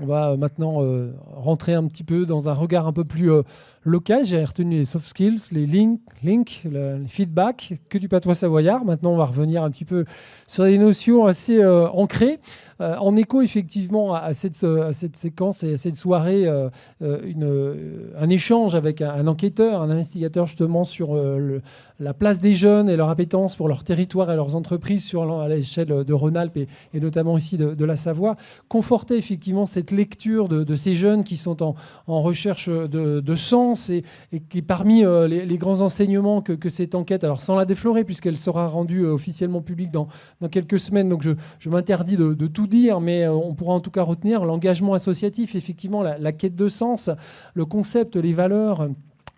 On va maintenant rentrer un petit peu dans un regard un peu plus local. J'ai retenu les soft skills, les links, les feedback, que du patois savoyard. Maintenant, on va revenir un petit peu sur des notions assez ancrées. En écho, effectivement, à cette séquence et à cette soirée, un échange avec un enquêteur, un investigateur justement sur la place des jeunes et leur appétence pour leur territoire et leurs entreprises à l'échelle de Rhône-Alpes et notamment ici de la Savoie, confortait effectivement cette lecture de ces jeunes qui sont en recherche de sens et qui, parmi les grands enseignements que cette enquête, alors sans la déflorer puisqu'elle sera rendue officiellement publique dans quelques semaines, donc je m'interdis de tout dire, mais on pourra en tout cas retenir l'engagement associatif, effectivement la quête de sens, le concept, les valeurs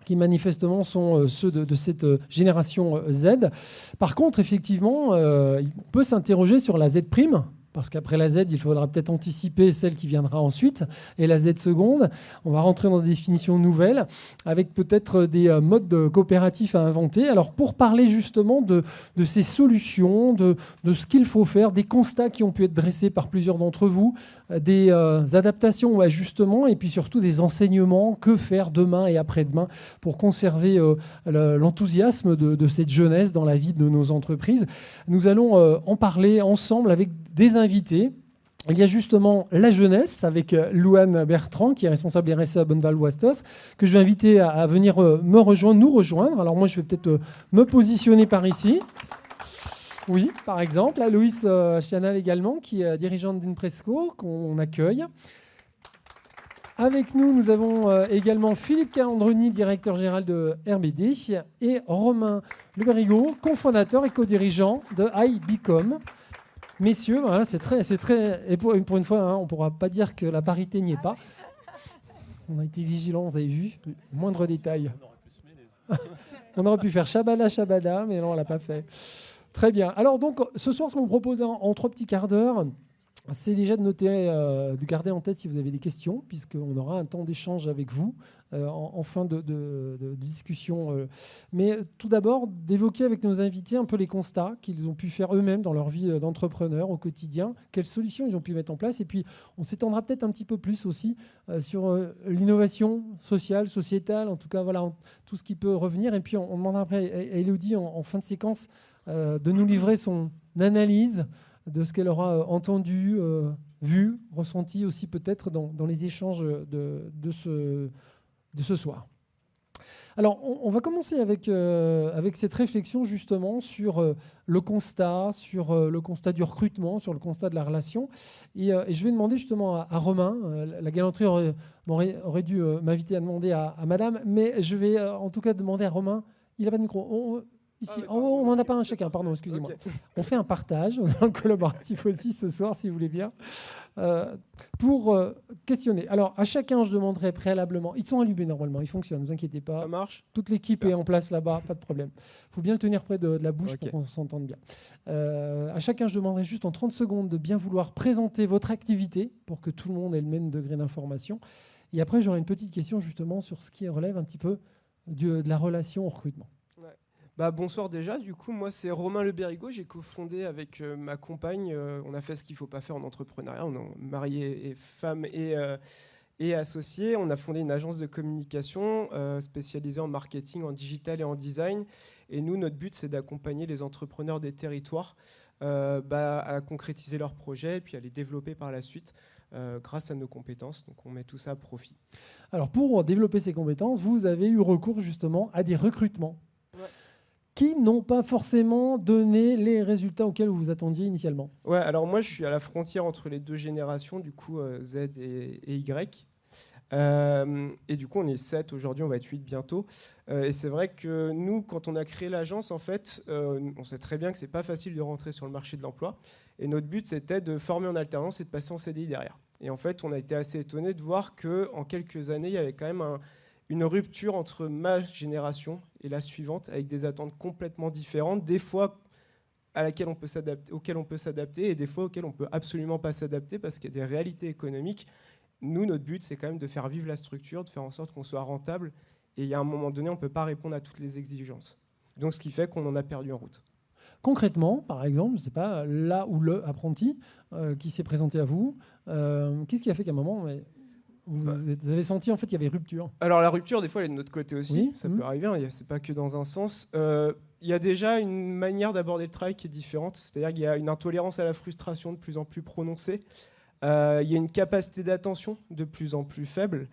qui manifestement sont ceux de cette génération Z. Par contre, effectivement, on peut s'interroger sur la Z', parce qu'après la Z, il faudra peut-être anticiper celle qui viendra ensuite, et la Z seconde. On va rentrer dans des définitions nouvelles, avec peut-être des modes coopératifs à inventer. Alors, pour parler justement de ces solutions, de ce qu'il faut faire, des constats qui ont pu être dressés par plusieurs d'entre vous, des adaptations ou ajustements, et puis surtout des enseignements, que faire demain et après-demain pour conserver l'enthousiasme de cette jeunesse dans la vie de nos entreprises. Nous allons en parler ensemble avec des invités. Il y a justement la jeunesse avec Louane Bertrand, qui est responsable RSE à Bonneval-Ouastos, que je vais inviter à venir nous rejoindre. Alors moi, je vais peut-être me positionner par ici. Oui, par exemple. Aloïs Chianal également, qui est dirigeante d'Inpresco, qu'on accueille. Avec nous, nous avons également Philippe Calandroni, directeur général de RBD, et Romain Le Bérigot, cofondateur et co-dirigeant de iBecom. Messieurs, voilà, c'est très, et pour une fois, hein, on ne pourra pas dire que la parité n'y est pas. On a été vigilants, vous avez vu, moindre détail. On aurait pu faire Shabada, mais non, on ne l'a pas fait. Très bien. Alors donc, ce soir, ce qu'on vous propose en 3 petits quarts d'heure, c'est déjà de noter, de garder en tête si vous avez des questions, puisqu'on aura un temps d'échange avec vous en fin de discussion. Mais tout d'abord, d'évoquer avec nos invités un peu les constats qu'ils ont pu faire eux-mêmes dans leur vie d'entrepreneur au quotidien, quelles solutions ils ont pu mettre en place. Et puis, on s'étendra peut-être un petit peu plus aussi sur l'innovation sociale, sociétale, en tout cas, voilà, tout ce qui peut revenir. Et puis, on demandera après à Élodie, en fin de séquence, de nous livrer son analyse de ce qu'elle aura entendu, vu, ressenti aussi peut-être dans les échanges de ce soir. Alors, on va commencer avec cette réflexion justement sur le constat, du recrutement, sur le constat de la relation. Et je vais demander justement à Romain, la galanterie aurait dû m'inviter à demander à Madame, mais je vais en tout cas demander à Romain, il n'a pas de micro. Ici, on n'en a pas un chacun, pardon, excusez-moi. Okay. On fait un partage, on a un collaboratif aussi ce soir, si vous voulez bien, pour questionner. Alors, à chacun, je demanderai préalablement, ils sont allumés normalement, ils fonctionnent, ne vous inquiétez pas. Ça marche. Toute l'équipe est en place là-bas, pas de problème. Il faut bien le tenir près de la bouche pour qu'on s'entende bien. À chacun, je demanderai juste en 30 secondes de bien vouloir présenter votre activité pour que tout le monde ait le même degré d'information. Et après, j'aurai une petite question justement sur ce qui relève un petit peu de la relation au recrutement. Bonsoir déjà, du coup moi c'est Romain Le Bérigot, j'ai cofondé avec ma compagne, on a fait ce qu'il ne faut pas faire en entrepreneuriat, on est mariés et femmes et associés, on a fondé une agence de communication spécialisée en marketing, en digital et en design, et nous notre but c'est d'accompagner les entrepreneurs des territoires à concrétiser leurs projets et puis à les développer par la suite. Grâce à nos compétences, donc on met tout ça à profit. Alors pour développer ces compétences, vous avez eu recours justement à des recrutements. Ouais. Qui n'ont pas forcément donné les résultats auxquels vous vous attendiez initialement. Ouais, alors moi je suis à la frontière entre les deux générations, du coup Z et Y. Et du coup on est 7 aujourd'hui, on va être 8 bientôt. Et c'est vrai que nous, quand on a créé l'agence, en fait, on sait très bien que c'est pas facile de rentrer sur le marché de l'emploi. Et notre but c'était de former en alternance et de passer en CDI derrière. Et en fait on a été assez étonnés de voir qu'en quelques années, il y avait quand même une rupture entre ma génération et la suivante, avec des attentes complètement différentes, des fois auxquelles on peut s'adapter, et des fois auxquelles on ne peut absolument pas s'adapter parce qu'il y a des réalités économiques. Nous, notre but, c'est quand même de faire vivre la structure, de faire en sorte qu'on soit rentable, et il y a un moment donné, on ne peut pas répondre à toutes les exigences. Donc, ce qui fait qu'on en a perdu en route. Concrètement, par exemple, je ne sais pas, là où le apprenti qui s'est présenté à vous, qu'est-ce qui a fait qu'à un moment, vous avez senti en fait qu'il y avait rupture? Alors la rupture, des fois, elle est de notre côté aussi. Oui. Ça peut arriver, hein, c'est pas que dans un sens. Il y a déjà une manière d'aborder le travail qui est différente. C'est-à-dire qu'il y a une intolérance à la frustration de plus en plus prononcée. Il y a une capacité d'attention de plus en plus faible.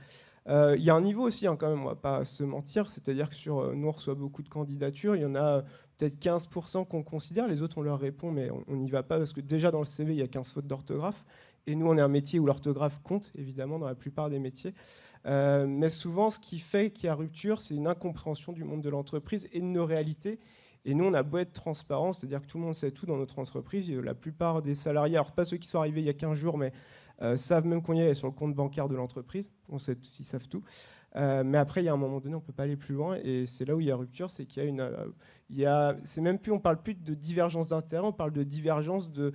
Il y a un niveau aussi, hein, quand même, on va pas se mentir. C'est-à-dire que nous, on reçoit beaucoup de candidatures. Il y en a peut-être 15% qu'on considère. Les autres, on leur répond, mais on n'y va pas parce que déjà dans le CV, il y a 15 fautes d'orthographe. Et nous, on est un métier où l'orthographe compte, évidemment, dans la plupart des métiers. Mais souvent, ce qui fait qu'il y a rupture, c'est une incompréhension du monde de l'entreprise et de nos réalités. Et nous, on a beau être transparent, c'est-à-dire que tout le monde sait tout dans notre entreprise. La plupart des salariés, alors pas ceux qui sont arrivés il y a 15 jours, mais savent même qu'on y est sur le compte bancaire de l'entreprise. Ils savent tout. Mais après, il y a un moment donné, on ne peut pas aller plus loin. Et c'est là où il y a rupture, c'est qu'il y a c'est même plus, on ne parle plus de divergence d'intérêt, on parle de divergence de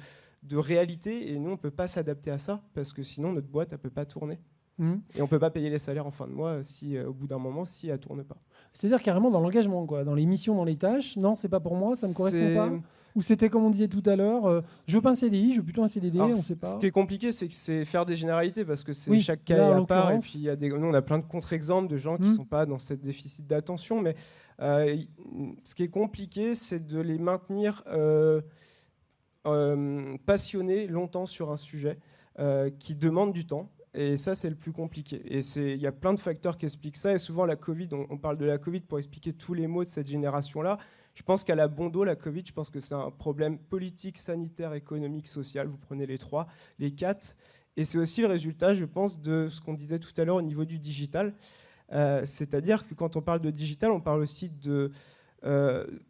réalité. Et nous, on ne peut pas s'adapter à ça, parce que sinon, notre boîte, elle ne peut pas tourner. Et on ne peut pas payer les salaires en fin de mois si, au bout d'un moment, si elle ne tourne pas. C'est-à-dire carrément dans l'engagement, quoi, dans les missions, dans les tâches. Non, c'est pas pour moi, ça ne me correspond pas. Ou c'était comme on disait tout à l'heure, je veux pas un CDI, je veux plutôt un CDD, alors, on sait pas. Ce qui est compliqué, c'est que c'est faire des généralités parce que chaque cas est à part. Et puis nous, on a plein de contre-exemples de gens qui ne sont pas dans ce déficit d'attention. Mais ce qui est compliqué, c'est de les maintenir passionnés longtemps sur un sujet qui demande du temps. Et ça, c'est le plus compliqué. Et il y a plein de facteurs qui expliquent ça. Et souvent, la Covid, on parle de la Covid pour expliquer tous les maux de cette génération-là. Je pense qu'elle a bon dos, la Covid. Je pense que c'est un problème politique, sanitaire, économique, social. Vous prenez les 3, les 4. Et c'est aussi le résultat, je pense, de ce qu'on disait tout à l'heure au niveau du digital. C'est-à-dire que quand on parle de digital, on parle aussi de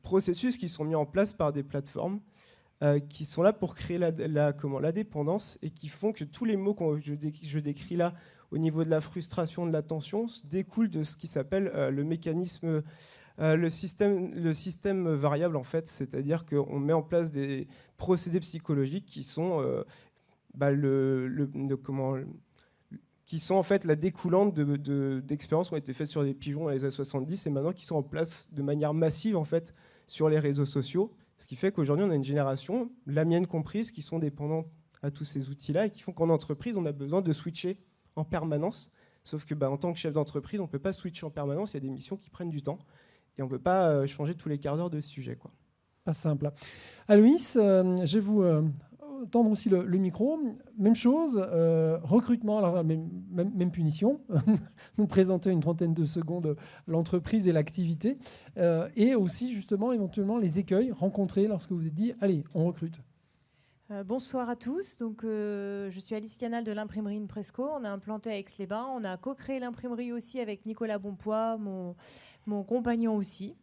processus qui sont mis en place par des plateformes. Qui sont là pour créer la dépendance et qui font que tous les mots que je décris là au niveau de la frustration, de la tension, découlent de ce qui s'appelle le mécanisme, le système variable en fait, c'est-à-dire qu'on met en place des procédés psychologiques qui sont, qui sont en fait la découlante d'expériences qui ont été faites sur des pigeons dans les années 70 et maintenant qui sont en place de manière massive en fait sur les réseaux sociaux. Ce qui fait qu'aujourd'hui, on a une génération, la mienne comprise, qui sont dépendantes à tous ces outils-là et qui font qu'en entreprise, on a besoin de switcher en permanence. Sauf que en tant que chef d'entreprise, on ne peut pas switcher en permanence. Il y a des missions qui prennent du temps et on ne peut pas changer tous les quarts d'heure de sujet, quoi. Pas simple. Aloïs, je vais vous tendre aussi le micro. Même chose, recrutement, alors même punition. Nous présenter une trentaine de secondes l'entreprise et l'activité. Et aussi, justement, éventuellement, les écueils rencontrés lorsque vous vous êtes dit, allez, on recrute. Bonsoir à tous. Donc, je suis Alice Canal de l'imprimerie Impresco. On a implanté à Aix-les-Bains. On a co-créé l'imprimerie aussi avec Nicolas Bonpoix, mon compagnon aussi.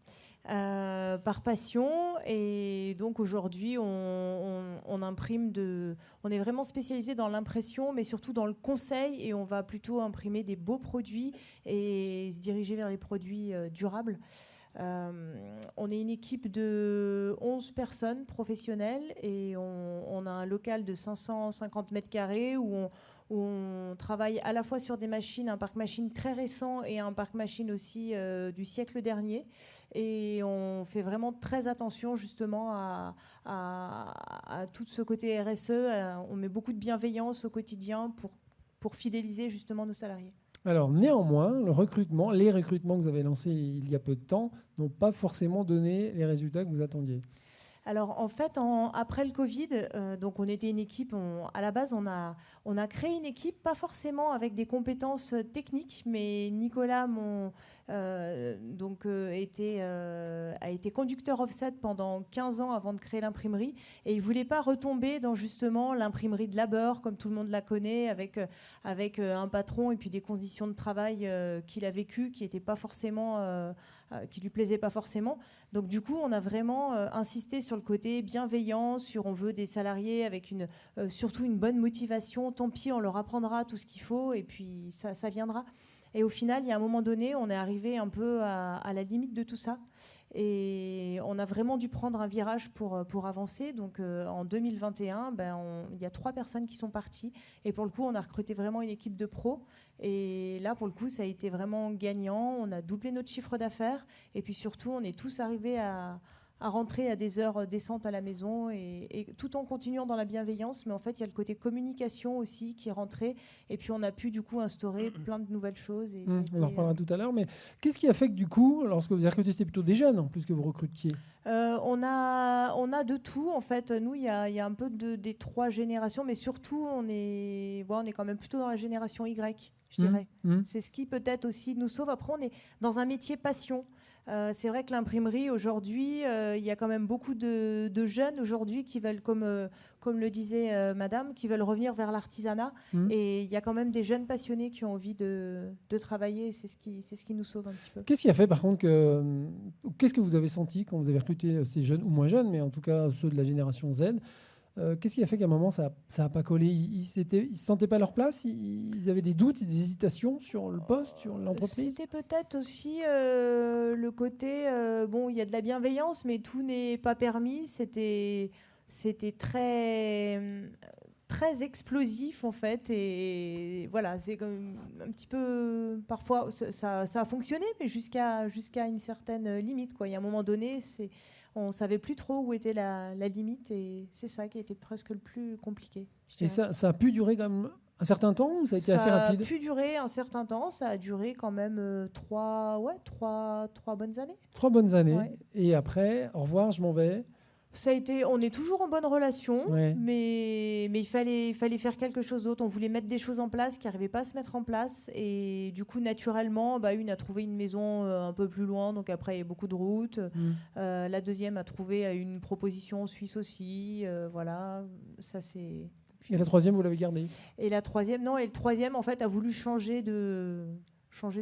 Par passion, et donc aujourd'hui on imprime on est vraiment spécialisé dans l'impression mais surtout dans le conseil et on va plutôt imprimer des beaux produits et se diriger vers les produits durables. On est une équipe de 11 personnes professionnelles et on a un local de 550 mètres carrés où on travaille à la fois sur des machines, un parc machine très récent et un parc machine aussi du siècle dernier. Et on fait vraiment très attention justement à tout ce côté RSE. On met beaucoup de bienveillance au quotidien pour fidéliser justement nos salariés. Alors néanmoins, les recrutements que vous avez lancés il y a peu de temps n'ont pas forcément donné les résultats que vous attendiez. Alors en fait, après le Covid, donc on était une équipe. À la base, on a créé une équipe, pas forcément avec des compétences techniques, mais Nicolas, a été conducteur offset pendant 15 ans avant de créer l'imprimerie, et il voulait pas retomber dans justement l'imprimerie de labeur comme tout le monde la connaît, avec un patron et puis des conditions de travail qu'il a vécues qui étaient pas forcément qui lui plaisaient pas forcément. Donc du coup, on a vraiment insisté sur le côté bienveillant, on veut des salariés avec surtout une bonne motivation. Tant pis, on leur apprendra tout ce qu'il faut et puis ça viendra. Et au final, il y a un moment donné, on est arrivé un peu à la limite de tout ça. Et on a vraiment dû prendre un virage pour avancer. Donc en 2021, il y a 3 personnes qui sont parties. Et pour le coup, on a recruté vraiment une équipe de pros. Et là, pour le coup, ça a été vraiment gagnant. On a doublé notre chiffre d'affaires. Et puis surtout, on est tous arrivés à à rentrer à des heures décentes à la maison et tout en continuant dans la bienveillance. Mais en fait, il y a le côté communication aussi qui est rentré. Et puis, on a pu du coup instaurer plein de nouvelles choses. Et On en reparlera tout à l'heure. Mais qu'est-ce qui a fait que du coup, lorsque vous avez recruté, c'était plutôt des jeunes en plus que vous recrutiez? On a de tout. En fait, nous, il y a un peu des 3 générations. Mais surtout, on est quand même plutôt dans la génération Y, je dirais. C'est ce qui peut-être aussi nous sauve. Après, on est dans un métier passion. C'est vrai que l'imprimerie, aujourd'hui, il y a quand même beaucoup de jeunes aujourd'hui qui veulent, comme le disait madame, qui veulent revenir vers l'artisanat. Et il y a quand même des jeunes passionnés qui ont envie de travailler. C'est ce qui nous sauve un petit peu. Qu'est-ce qui a fait, par contre, qu'est-ce que vous avez senti quand vous avez recruté ces jeunes, ou moins jeunes, mais en tout cas ceux de la génération Z? Qu'est-ce qui a fait qu'à un moment, ça n'a pas collé? Ils ne se sentaient pas à leur place? Ils avaient des doutes, des hésitations sur le poste, sur l'entreprise? C'était peut-être aussi le côté... bon, il y a de la bienveillance, mais tout n'est pas permis. C'était très, très explosif, en fait. Et voilà, c'est comme un petit peu... Parfois, ça a fonctionné, mais jusqu'à une certaine limite, quoi. Il y a un moment donné, on ne savait plus trop où était la limite et c'est ça qui a été presque le plus compliqué. Et ça a pu durer quand même un certain temps ou ça a été assez rapide? Ça a pu durer un certain temps, ça a duré quand même 3 bonnes années. 3 bonnes années. Ouais. Et après, au revoir, je m'en vais. On est toujours en bonne relation, Ouais. mais il fallait faire quelque chose d'autre. On voulait mettre des choses en place qui n'arrivaient pas à se mettre en place. Et du coup, naturellement, une a trouvé une maison un peu plus loin, donc après, il y a beaucoup de routes. La deuxième a trouvé une proposition en Suisse aussi. Voilà, ça c'est... Et la troisième, vous l'avez gardée? Et la troisième, non, et le troisième, en fait, a voulu changer de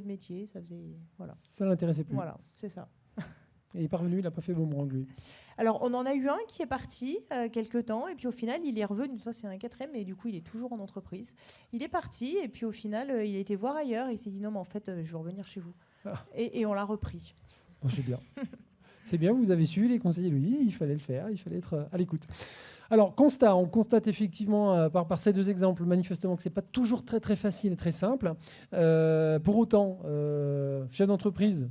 métier. Ça faisait... Voilà. Ça l'intéressait plus. Voilà, c'est ça. Et il est parvenu, il n'a pas fait boomerang, lui. Alors, on en a eu un qui est parti quelque temps, et puis au final, il est revenu. Ça, c'est un 4e, mais du coup, il est toujours en entreprise. Il est parti, et puis au final, il a été voir ailleurs, et il s'est dit non, mais en fait, je vais revenir chez vous. Et on l'a repris. Bon, c'est bien. C'est bien, vous avez su les conseils de lui, il fallait le faire, il fallait être à l'écoute. Alors, on constate effectivement par ces 2 exemples, manifestement, que ce n'est pas toujours très, très facile et très simple. Pour autant, chef d'entreprise,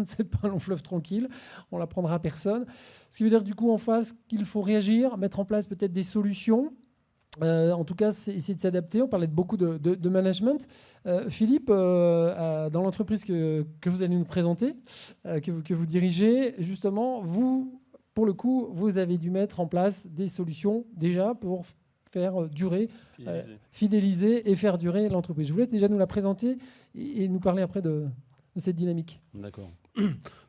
c'est pas un long fleuve tranquille, on l'apprendra à personne. Ce qui veut dire du coup en face qu'il faut réagir, mettre en place peut-être des solutions. En tout cas, c'est essayer de s'adapter. On parlait de beaucoup de management. Philippe, dans l'entreprise que vous allez nous présenter, que vous dirigez, justement, vous, pour le coup, vous avez dû mettre en place des solutions déjà pour faire durer, fidéliser et faire durer l'entreprise. Je vous laisse déjà nous la présenter et nous parler après de cette dynamique. D'accord.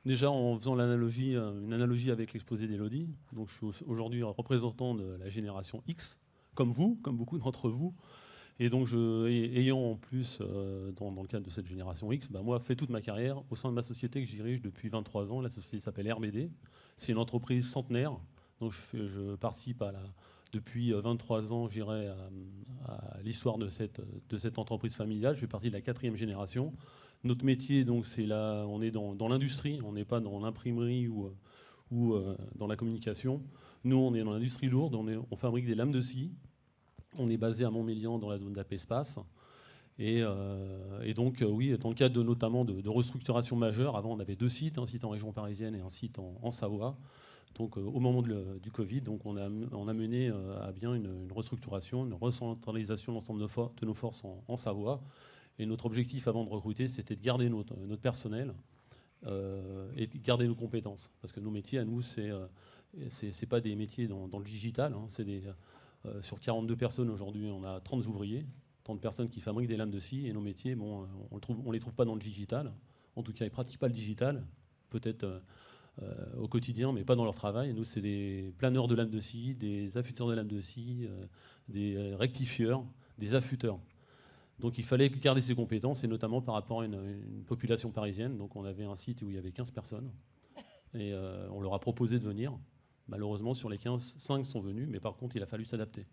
Déjà, en faisant une analogie avec l'exposé d'Élodie, donc je suis aujourd'hui un représentant de la génération X, comme beaucoup d'entre vous. Et donc, ayant en plus, dans le cadre de cette génération X, moi, fait toute ma carrière au sein de ma société que je dirige depuis 23 ans. La société s'appelle RBD. C'est une entreprise centenaire. Donc, je participe depuis 23 ans, j'irai à l'histoire de cette entreprise familiale. Je fais partie de la 4e génération. Notre métier, donc, on est dans l'industrie. On n'est pas dans l'imprimerie ou dans la communication. Nous, on est dans l'industrie lourde. On fabrique des lames de scie. On est basé à Montmélian dans la zone d'AP-Espace. Et donc, oui, dans le cadre notamment de restructuration majeure, avant on avait 2 sites, un site en région parisienne et un site en Savoie. Donc au moment du Covid, donc, on a mené à bien une restructuration, une recentralisation de l'ensemble de nos forces en Savoie. Et notre objectif avant de recruter, c'était de garder notre personnel et de garder nos compétences. Parce que nos métiers, à nous, c'est pas des métiers dans le digital, hein, sur 42 personnes aujourd'hui, on a 30 ouvriers, 30 personnes qui fabriquent des lames de scie, et nos métiers, on les trouve pas dans le digital. En tout cas, ils pratiquent pas le digital, peut-être au quotidien, mais pas dans leur travail. Et nous, c'est des planeurs de lames de scie, des affûteurs de lames de scie, des rectifieurs, des affûteurs. Donc il fallait garder ces compétences, et notamment par rapport à une population parisienne. Donc on avait un site où il y avait 15 personnes, et on leur a proposé de venir. Malheureusement, sur les 15, 5 sont venus, mais par contre, il a fallu s'adapter.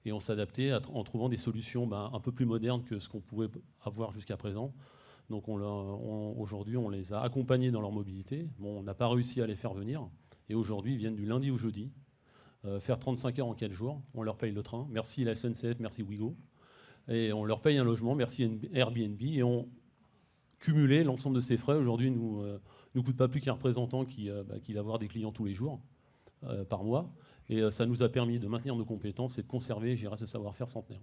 Et on s'adaptait en trouvant des solutions un peu plus modernes que ce qu'on pouvait avoir jusqu'à présent. Donc aujourd'hui, on les a accompagnés dans leur mobilité. Bon, on n'a pas réussi à les faire venir. Et aujourd'hui, ils viennent du lundi au jeudi, faire 35 heures en 4 jours. On leur paye le train. Merci la SNCF, merci Ouigo. Et on leur paye un logement, merci Airbnb. Et cumuler l'ensemble de ces frais. Aujourd'hui, nous coûte pas plus qu'un représentant qui va voir des clients tous les jours, par mois. Et ça nous a permis de maintenir nos compétences et de conserver, je dirais, ce savoir-faire centenaire.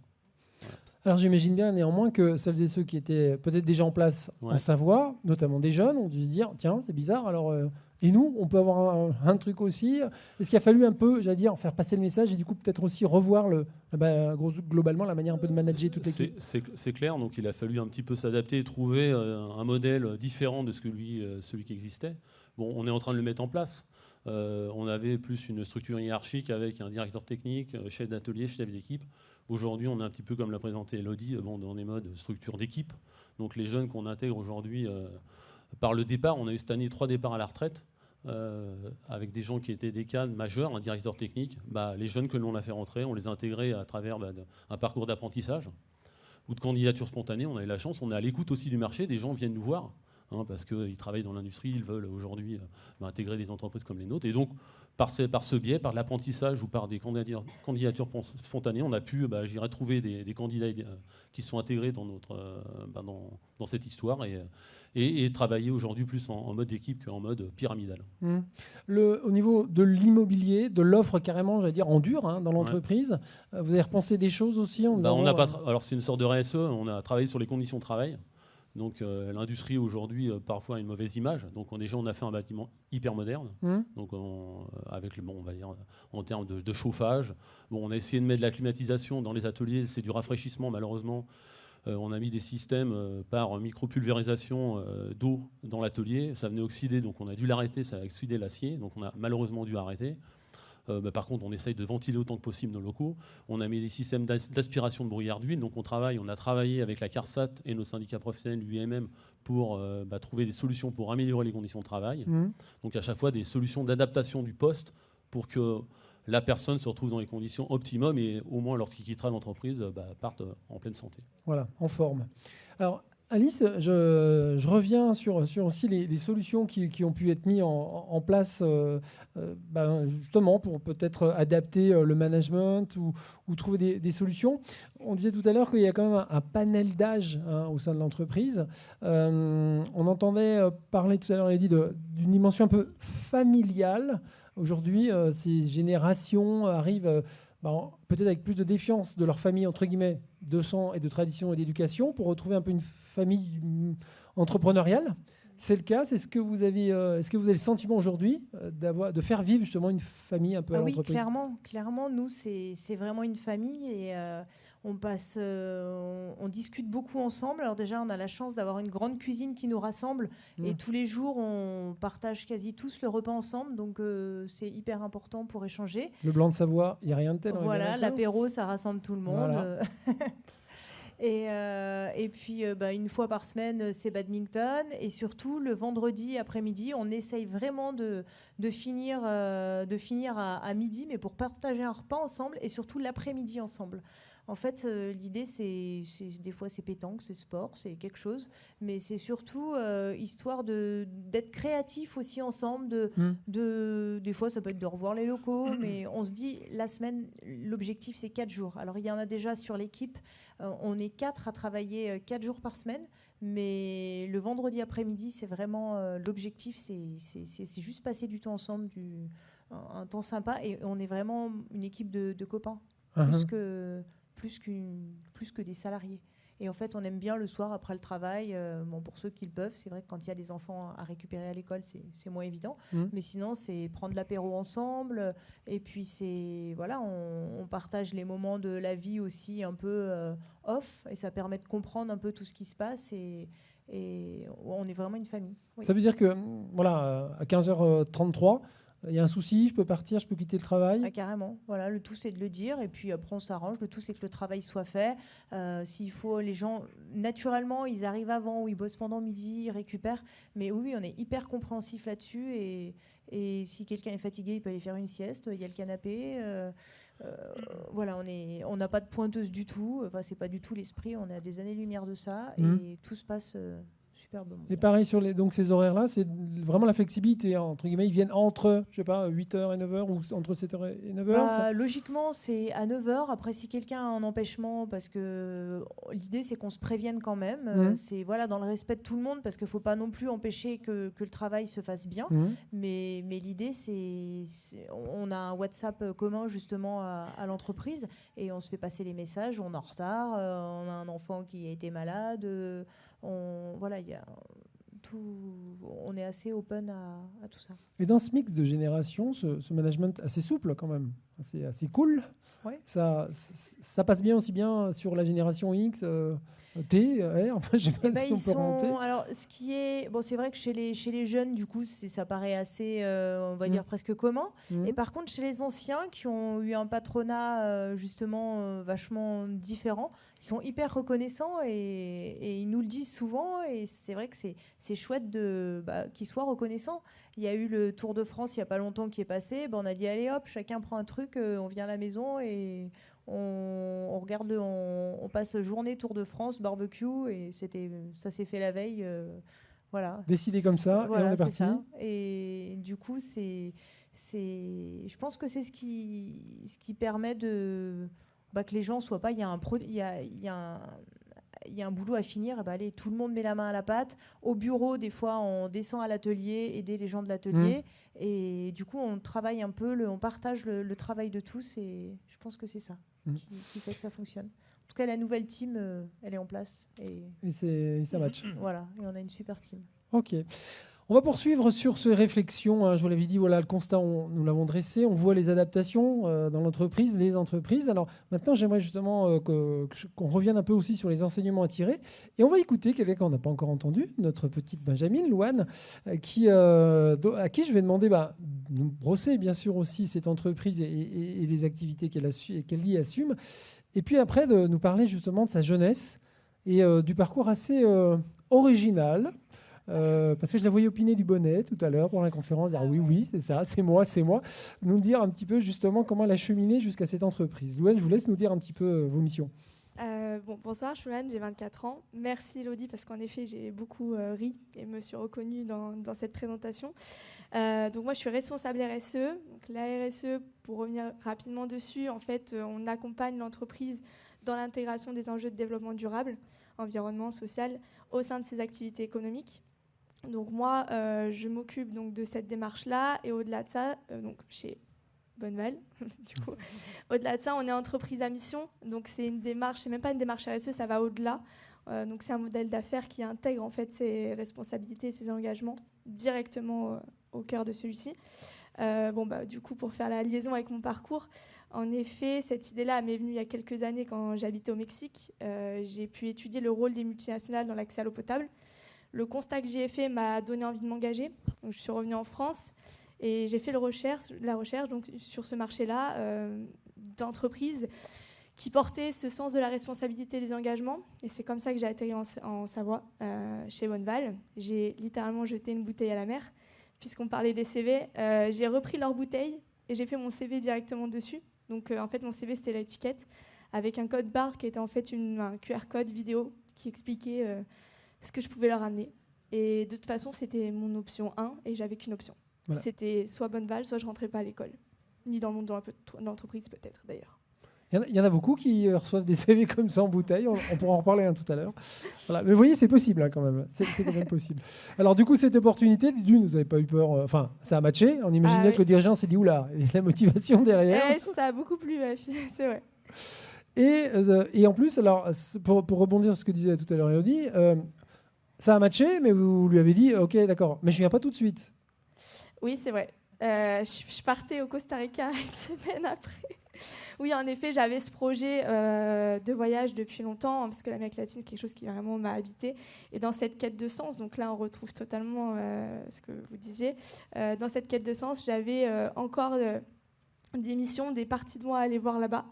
Voilà. Alors j'imagine bien néanmoins que celles et ceux qui étaient peut-être déjà en place en Savoie, notamment des jeunes, ont dû se dire tiens, c'est bizarre, alors et nous, on peut avoir un truc aussi. Est-ce qu'il a fallu un peu, j'allais dire, faire passer le message et du coup peut-être aussi revoir globalement la manière un peu de manager toute l'équipe? C'est clair, donc il a fallu un petit peu s'adapter et trouver un modèle différent de celui qui existait. Bon, on est en train de le mettre en place. On avait plus une structure hiérarchique avec un directeur technique, chef d'atelier, chef d'équipe. Aujourd'hui, on est un petit peu comme l'a présenté Elodie, dans des modes structure d'équipe. Donc les jeunes qu'on intègre aujourd'hui, par le départ, on a eu cette année 3 départs à la retraite, avec des gens qui étaient des cadres majeurs, un directeur technique. Les jeunes que l'on a fait rentrer, on les a intégrés à travers un parcours d'apprentissage ou de candidature spontanée. On a eu la chance, on est à l'écoute aussi du marché, des gens viennent nous voir. Parce qu'ils travaillent dans l'industrie, ils veulent aujourd'hui intégrer des entreprises comme les nôtres. Et donc, par ce biais, par l'apprentissage ou par des candidatures spontanées, on a pu trouver des candidats qui sont intégrés dans cette histoire et travailler aujourd'hui plus en mode équipe qu'en mode pyramidal. Au niveau de l'immobilier, de l'offre carrément, j'allais dire, en dur dans l'entreprise, vous avez repensé des choses aussi Alors, c'est une sorte de RSE, on a travaillé sur les conditions de travail. Donc l'industrie aujourd'hui parfois a une mauvaise image. Donc on a fait un bâtiment hyper moderne. Donc avec on va dire en termes de chauffage. On a essayé de mettre de la climatisation dans les ateliers. C'est du rafraîchissement malheureusement. On a mis des systèmes par micropulvérisation d'eau dans l'atelier. Ça venait oxyder, donc on a dû l'arrêter. Ça a oxydé l'acier, donc on a malheureusement dû arrêter. Par contre, on essaye de ventiler autant que possible nos locaux. On a mis des systèmes d'aspiration de brouillard d'huile. Donc on a travaillé avec la CARSAT et nos syndicats professionnels, l'UIMM, pour trouver des solutions pour améliorer les conditions de travail. Donc à chaque fois, des solutions d'adaptation du poste pour que la personne se retrouve dans les conditions optimum et au moins lorsqu'il quittera l'entreprise, parte en pleine santé. Voilà, en forme. Alors, Alice, je reviens sur aussi les solutions qui ont pu être mises en place justement pour peut-être adapter le management ou trouver des solutions. On disait tout à l'heure qu'il y a quand même un panel d'âge au sein de l'entreprise. On entendait parler tout à l'heure, Eddie, d'une dimension un peu familiale. Aujourd'hui, ces générations arrivent peut-être avec plus de défiance de leur famille, entre guillemets, de sang et de tradition et d'éducation, pour retrouver un peu une famille entrepreneuriale. C'est le cas. Est-ce que vous avez le sentiment aujourd'hui de faire vivre justement une famille un peu à l'entreprise? Oui, clairement, nous, c'est vraiment une famille et on discute beaucoup ensemble. Alors déjà, on a la chance d'avoir une grande cuisine qui nous rassemble et tous les jours, on partage quasi tous le repas ensemble. Donc, c'est hyper important pour échanger. Le blanc de Savoie, il n'y a rien de tel. Voilà, l'apéro, ça rassemble tout le monde. Voilà. Et puis, une fois par semaine, c'est badminton. Et surtout, le vendredi après-midi, on essaye vraiment de finir à midi, mais pour partager un repas ensemble et surtout l'après-midi ensemble. En fait, l'idée, c'est des fois, c'est pétanque, c'est sport, c'est quelque chose. Mais c'est surtout histoire d'être créatif aussi ensemble. Des fois, ça peut être de revoir les locaux. Mais on se dit, la semaine, l'objectif, c'est 4 jours. Alors, il y en a déjà sur l'équipe. On est 4 à travailler 4 jours par semaine. Mais le vendredi après-midi, c'est vraiment l'objectif. C'est juste passer du temps ensemble, un temps sympa. Et on est vraiment une équipe de copains. Plus que des salariés. Et en fait, on aime bien le soir après le travail. Pour ceux qui le peuvent, c'est vrai que quand il y a des enfants à récupérer à l'école, c'est moins évident. Mais sinon, c'est prendre l'apéro ensemble. Et puis, on partage les moments de la vie aussi un peu off. Et ça permet de comprendre un peu tout ce qui se passe. Et on est vraiment une famille. Oui. Ça veut dire que, à 15h33, il y a un souci, je peux partir, je peux quitter le travail. Carrément. Voilà, le tout, c'est de le dire. Et puis après, on s'arrange. Le tout, c'est que le travail soit fait. S'il faut, les gens, naturellement, ils arrivent avant ou ils bossent pendant midi, ils récupèrent. Mais oui, on est hyper compréhensif là-dessus. Et si quelqu'un est fatigué, il peut aller faire une sieste. Il y a le canapé. On n'a pas de pointeuse du tout. Enfin, c'est pas du tout l'esprit. On est à des années-lumière de ça. Et tout se passe superbe moment. Et pareil, sur donc ces horaires-là, c'est vraiment la flexibilité, entre guillemets, ils viennent entre, je sais pas, 8h et 9h ou entre 7h et 9h Logiquement, c'est à 9h. Après, si quelqu'un a un empêchement, parce que l'idée, c'est qu'on se prévienne quand même. C'est dans le respect de tout le monde, parce qu'il ne faut pas non plus empêcher que le travail se fasse bien. Mais l'idée, on a un WhatsApp commun, justement, à l'entreprise, et on se fait passer les messages, on est en retard, on a un enfant qui a été malade, on est assez open à tout ça. Et dans ce mix de génération, ce management assez souple quand même, assez cool, ça passe bien aussi bien sur la génération X, T, R, enfin, je sais pas si on peut remonter. Alors, ce qui est... Bon, c'est vrai que chez les jeunes, du coup, ça paraît assez, on va dire, presque commun. Et par contre, chez les anciens, qui ont eu un patronat, justement, vachement différent, ils sont hyper reconnaissants et ils nous le disent souvent. Et c'est vrai que c'est chouette qu'ils soient reconnaissants. Il y a eu le Tour de France il n'y a pas longtemps qui est passé. On a dit, allez hop, chacun prend un truc, on vient à la maison et... On regarde, on passe journée Tour de France, barbecue, et ça s'est fait la veille. Décidé comme ça, et on est parti. Et du coup, je pense que c'est ce qui permet que les gens soient pas. Il y a un boulot à finir, allez, tout le monde met la main à la pâte. Au bureau, des fois, on descend à l'atelier, aider les gens de l'atelier. Et du coup, on travaille un peu, on partage le travail de tous. Et je pense que c'est ça qui fait que ça fonctionne. En tout cas, la nouvelle team, elle est en place. Et ça match. Voilà, et on a une super team. Ok. On va poursuivre sur ces réflexions. Je vous l'avais dit, le constat, nous l'avons dressé. On voit les adaptations dans l'entreprise, les entreprises. Alors maintenant, j'aimerais justement qu'on revienne un peu aussi sur les enseignements à tirer. Et on va écouter quelqu'un qu'on n'a pas encore entendu, notre petite Benjamin, Louane, à qui je vais demander de nous brosser, bien sûr, aussi cette entreprise et les activités qu'elle y assume. Et puis après, de nous parler justement de sa jeunesse et du parcours assez original. Parce que je la voyais opiner du bonnet tout à l'heure pour la conférence. Oui, c'est ça, c'est moi. Nous dire un petit peu justement comment elle a cheminé jusqu'à cette entreprise. Louane, je vous laisse nous dire un petit peu vos missions. Bonsoir, je suis Louane, j'ai 24 ans. Merci Elodie, parce qu'en effet, j'ai beaucoup ri et me suis reconnue dans cette présentation. Donc moi, je suis responsable RSE. Donc la RSE, pour revenir rapidement dessus, en fait, on accompagne l'entreprise dans l'intégration des enjeux de développement durable, environnement, social, au sein de ses activités économiques. Donc moi, je m'occupe donc de cette démarche-là, et au-delà de ça, donc chez Bonneval, du coup, au-delà de ça, on est entreprise à mission, donc c'est une démarche, c'est même pas une démarche RSE, ça va au-delà. Donc c'est un modèle d'affaires qui intègre en fait ses responsabilités et ses engagements directement au cœur de celui-ci. Du coup, pour faire la liaison avec mon parcours, en effet, cette idée-là m'est venue il y a quelques années quand j'habitais au Mexique. J'ai pu étudier le rôle des multinationales dans l'accès à l'eau potable. Le constat que j'ai fait m'a donné envie de m'engager. Donc, je suis revenue en France et j'ai fait la recherche donc, sur ce marché-là d'entreprises qui portaient ce sens de la responsabilité et des engagements. Et c'est comme ça que j'ai atterri en Savoie, chez Bonneval. J'ai littéralement jeté une bouteille à la mer, puisqu'on parlait des CV. J'ai repris leur bouteille et j'ai fait mon CV directement dessus. Donc, en fait, mon CV, c'était l'étiquette avec un code barre qui était en fait un QR code vidéo qui expliquait ce que je pouvais leur amener. Et de toute façon, c'était mon option 1 et j'avais qu'une option. Voilà. C'était soit Bonneval, soit je rentrais pas à l'école. Ni dans le monde de l'entreprise, peut-être, d'ailleurs. Il y en a beaucoup qui reçoivent des CV comme ça en bouteille. On pourra en reparler tout à l'heure. Voilà. Mais vous voyez, c'est possible quand même. C'est quand même possible. Alors du coup, cette opportunité, vous n'avez pas eu peur. Enfin, ça a matché. On imaginait que le dirigeant s'est dit, oula, il y a la motivation derrière. Ça a beaucoup plu, c'est vrai. Et en plus, alors, pour rebondir sur ce que disait tout à l'heure Elodie, ça a matché, mais vous lui avez dit, ok, d'accord, mais je viens pas tout de suite. Oui, c'est vrai. Je partais au Costa Rica une semaine après. Oui, en effet, j'avais ce projet de voyage depuis longtemps, parce que l'Amérique latine, c'est quelque chose qui vraiment m'a habité. Et dans cette quête de sens, donc là, on retrouve totalement ce que vous disiez. Dans cette quête de sens, j'avais encore des missions, des parties de moi à aller voir là-bas.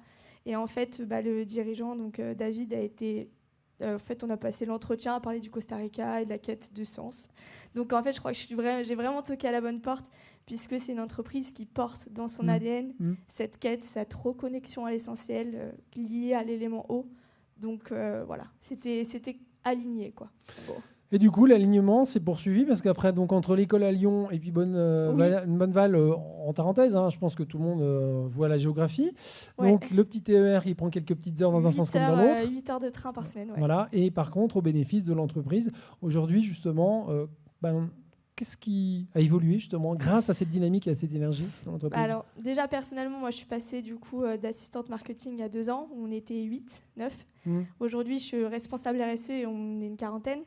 Et en fait, le dirigeant, donc David, a été... En fait, on a passé l'entretien à parler du Costa Rica et de la quête de sens. Donc, en fait, je crois que j'ai vraiment toqué à la bonne porte, puisque c'est une entreprise qui porte dans son ADN cette quête, cette reconnexion à l'essentiel liée à l'élément eau. Donc, voilà, c'était aligné, quoi. Bon. Et du coup, l'alignement s'est poursuivi parce qu'après, donc entre l'école à Lyon et puis Bonneval, en parenthèse, je pense que tout le monde voit la géographie. Ouais. Donc le petit TER, il prend quelques petites heures dans un sens comme dans l'autre. 8 heures de train par semaine. Ouais. Voilà. Et par contre, au bénéfice de l'entreprise, aujourd'hui, justement, qu'est-ce qui a évolué justement grâce à cette dynamique et à cette énergie dans l'entreprise? Alors, déjà, personnellement, moi, je suis passée du coup d'assistante marketing il y a 2 ans, où on était 8, 9. Aujourd'hui, je suis responsable RSE et on est une quarantaine.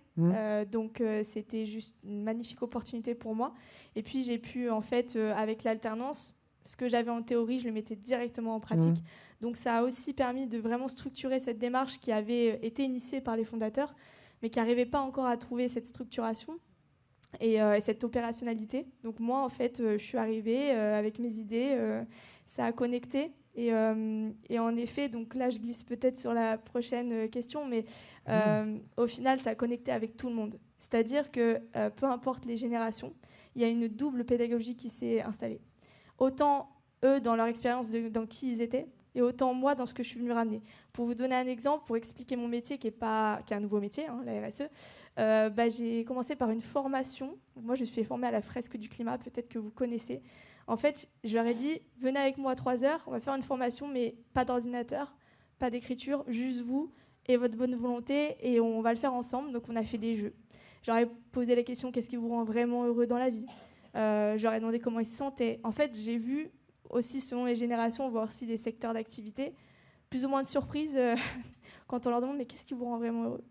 Donc, c'était juste une magnifique opportunité pour moi. Et puis, j'ai pu, en fait, avec l'alternance, ce que j'avais en théorie, je le mettais directement en pratique. Donc, ça a aussi permis de vraiment structurer cette démarche qui avait été initiée par les fondateurs, mais qui n'arrivait pas encore à trouver cette structuration. Et cette opérationnalité. Donc moi, en fait, je suis arrivée avec mes idées, ça a connecté. Et en effet, donc là, je glisse peut-être sur la prochaine question, mais au final, ça a connecté avec tout le monde. C'est-à-dire que peu importe les générations, il y a une double pédagogie qui s'est installée. Autant eux, dans leur expérience, dans qui ils étaient, et autant moi dans ce que je suis venue ramener. Pour vous donner un exemple, pour expliquer mon métier qui est un nouveau métier, la RSE, j'ai commencé par une formation. Moi, je suis formée à la fresque du climat, peut-être que vous connaissez. En fait, je leur ai dit, venez avec moi 3 heures, on va faire une formation, mais pas d'ordinateur, pas d'écriture, juste vous et votre bonne volonté, et on va le faire ensemble. Donc, on a fait des jeux. J'aurais posé la question, qu'est-ce qui vous rend vraiment heureux dans la vie? J'aurais demandé comment ils se sentaient. En fait, j'ai vu aussi selon les générations, voir aussi des secteurs d'activité, plus ou moins de surprise quand on leur demande mais qu'est-ce qui vous rend vraiment heureux?